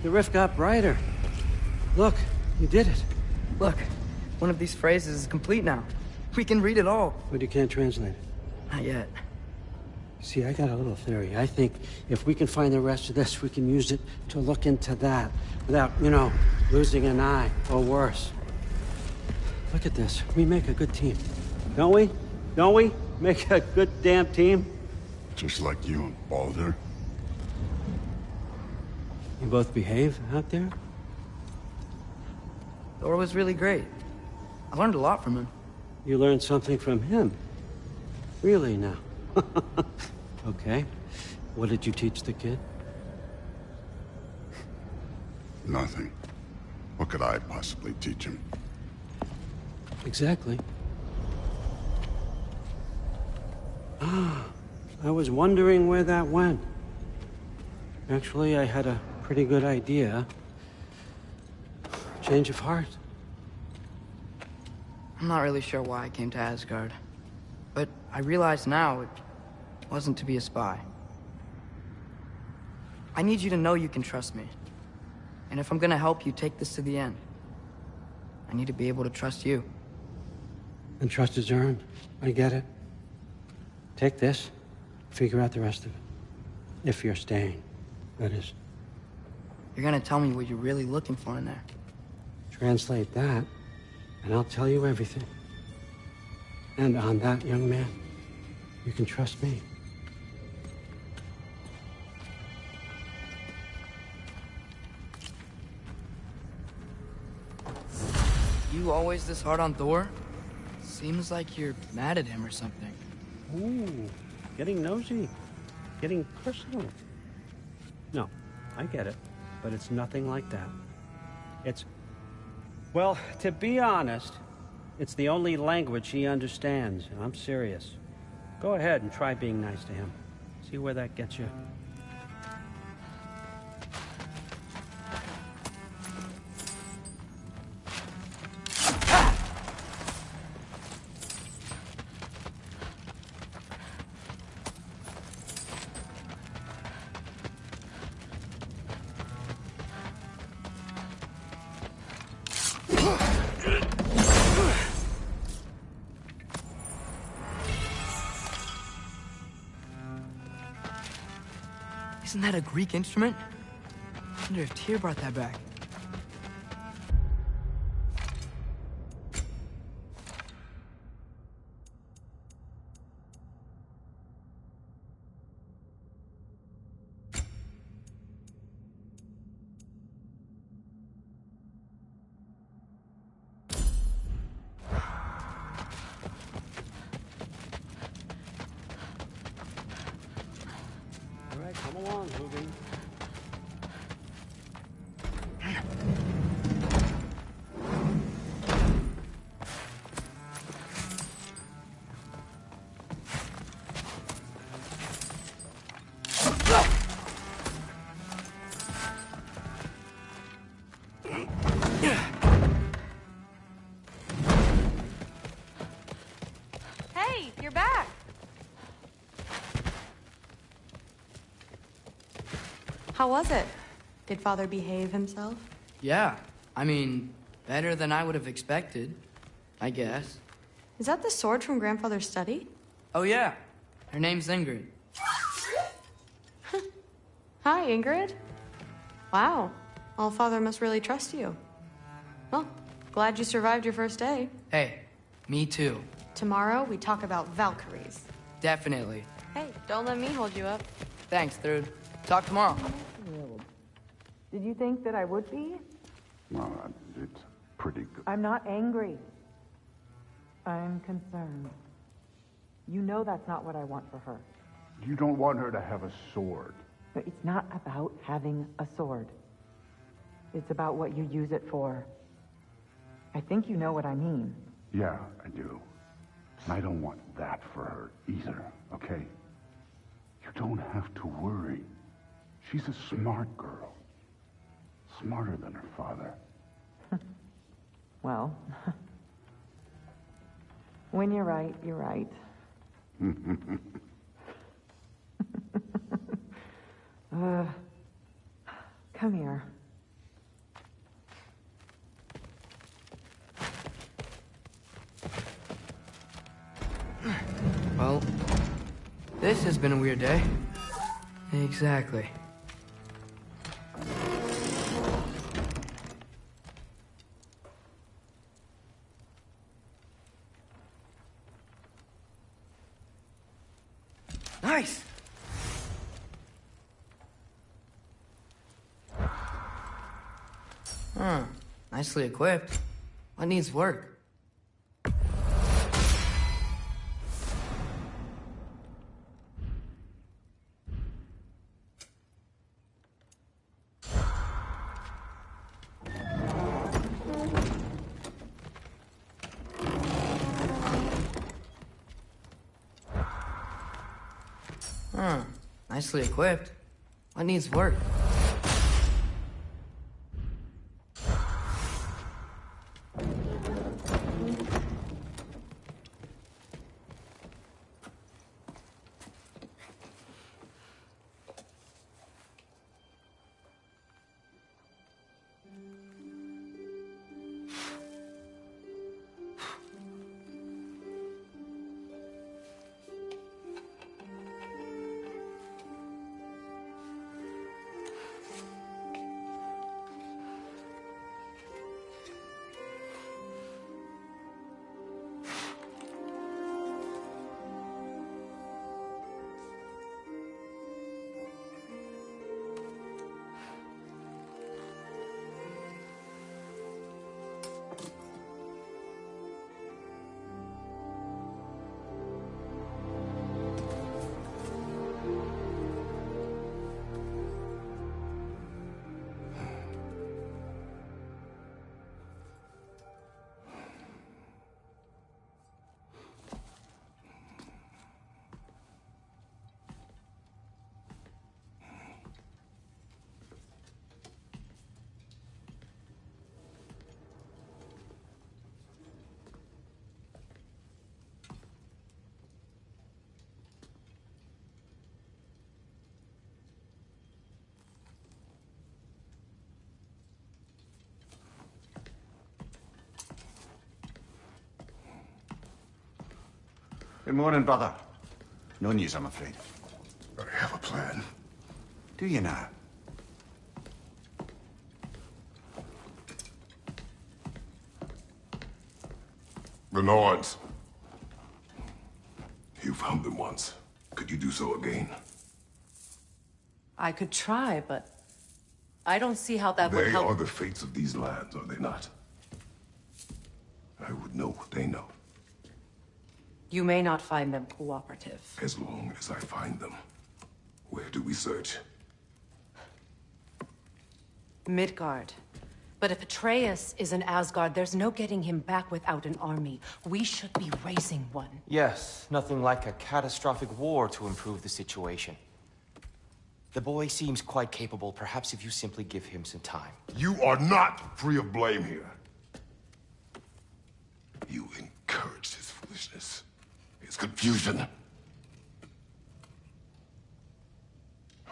The rift got brighter. Look, you did it. Look, one of these phrases is complete now. We can read it all. But you can't translate it. Not yet. See, I got a little theory. I think if we can find the rest of this, we can use it to look into that without, you know, losing an eye or worse. Look at this. We make a good team. Don't we? Don't we? Make a good damn team? Just like you and Baldur. You both behave out there? Thor was really great. I learned a lot from him. You learned something from him? Really now? Okay. What did you teach the kid? Nothing. What could I possibly teach him? Exactly. I was wondering where that went. Actually, I had a pretty good idea. Change of heart. I'm not really sure why I came to Asgard. But I realize now it wasn't to be a spy. I need you to know you can trust me. And if I'm gonna help you take this to the end, I need to be able to trust you. And trust is earned. I get it. Take this, figure out the rest of it. If you're staying, that is. You're gonna tell me what you're really looking for in there. Translate that, and I'll tell you everything. And on that, young man, you can trust me. You always this hard on Thor? Seems like you're mad at him or something. Ooh, getting nosy. Getting personal. No, I get it, but it's nothing like that. It's... Well, to be honest, it's the only language he understands, and I'm serious. Go ahead and try being nice to him. See where that gets you. Isn't that a Greek instrument? I wonder if Tyr brought that back. All right, come along, Ruby. Hey, you're back. How was it? Did Father behave himself? Yeah, I mean, better than I would have expected, I guess. Is that the sword from Grandfather's study? Oh yeah, her name's Ingrid. Hi, Ingrid. Wow, Allfather must really trust you. Well, glad you survived your first day. Hey, me too. Tomorrow, we talk about Valkyries. Definitely. Hey, don't let me hold you up. Thanks, Thrud. Talk tomorrow. Did you think that I would be? Well, it's pretty good. I'm not angry. I'm concerned. You know that's not what I want for her. You don't want her to have a sword. But it's not about having a sword. It's about what you use it for. I think you know what I mean. Yeah, I do. And I don't want that for her either, okay? You don't have to worry. She's a smart girl. Smarter than her father. Well, when you're right, you're right. Come here. Well, this has been a weird day. Exactly. Nice! Nicely equipped. What needs work? Huh. Nicely equipped. What needs work? Good morning, brother. No news, I'm afraid. I have a plan. Do you now? The Norns. You found them once. Could you do so again? I could try, but I don't see how that would They help. are the fates of these lands, are they not? I would know what they know, You may not find them cooperative. as long as I find them. Where do we search? Midgard. But if Atreus is in Asgard, there's no getting him back without an army. We should be raising one. Yes, nothing like a catastrophic war to improve the situation. The boy seems quite capable. Perhaps if you simply give him some time. You are not free of blame here. You encouraged his foolishness, his confusion.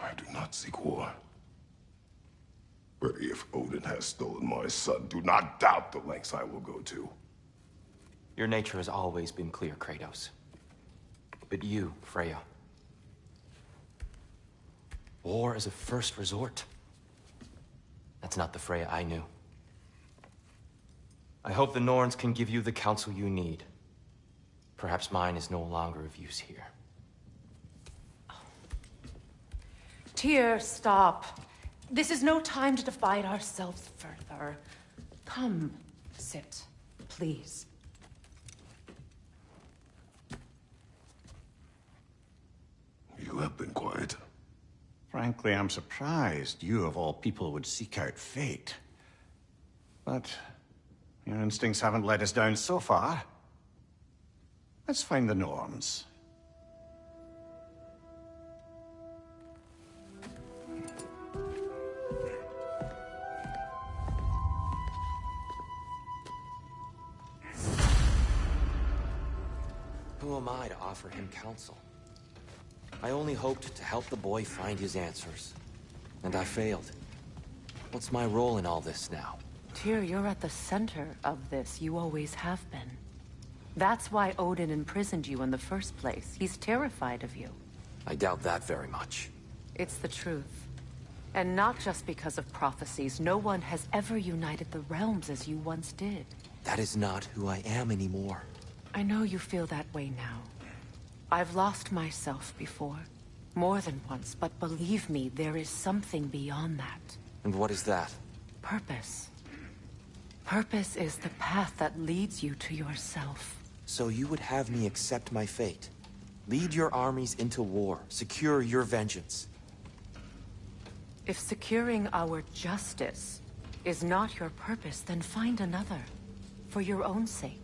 I do not seek war. But if Odin has stolen my son, do not doubt the lengths I will go to. Your nature has always been clear, Kratos. But you, Freya. War is a first resort. That's not the Freya I knew. I hope the Norns can give you the counsel you need. Perhaps mine is no longer of use here. Tyr, stop. This is no time to divide ourselves further. Come, sit, please. You have been quiet. Frankly, I'm surprised you, of all people, would seek out fate. But your instincts haven't let us down so far. Let's find the Norns. Who am I to offer him counsel? I only hoped to help the boy find his answers. And I failed. What's my role in all this now? Tyr, you're at the center of this. You always have been. That's why Odin imprisoned you in the first place. He's terrified of you. I doubt that very much. It's the truth. And not just because of prophecies. No one has ever united the realms as you once did. That is not who I am anymore. I know you feel that way now. I've lost myself before. More than once, but believe me, there is something beyond that. And what is that? Purpose. Purpose is the path that leads you to yourself. So you would have me accept my fate? Lead your armies into war, secure your vengeance. If securing our justice is not your purpose, then find another. For your own sake.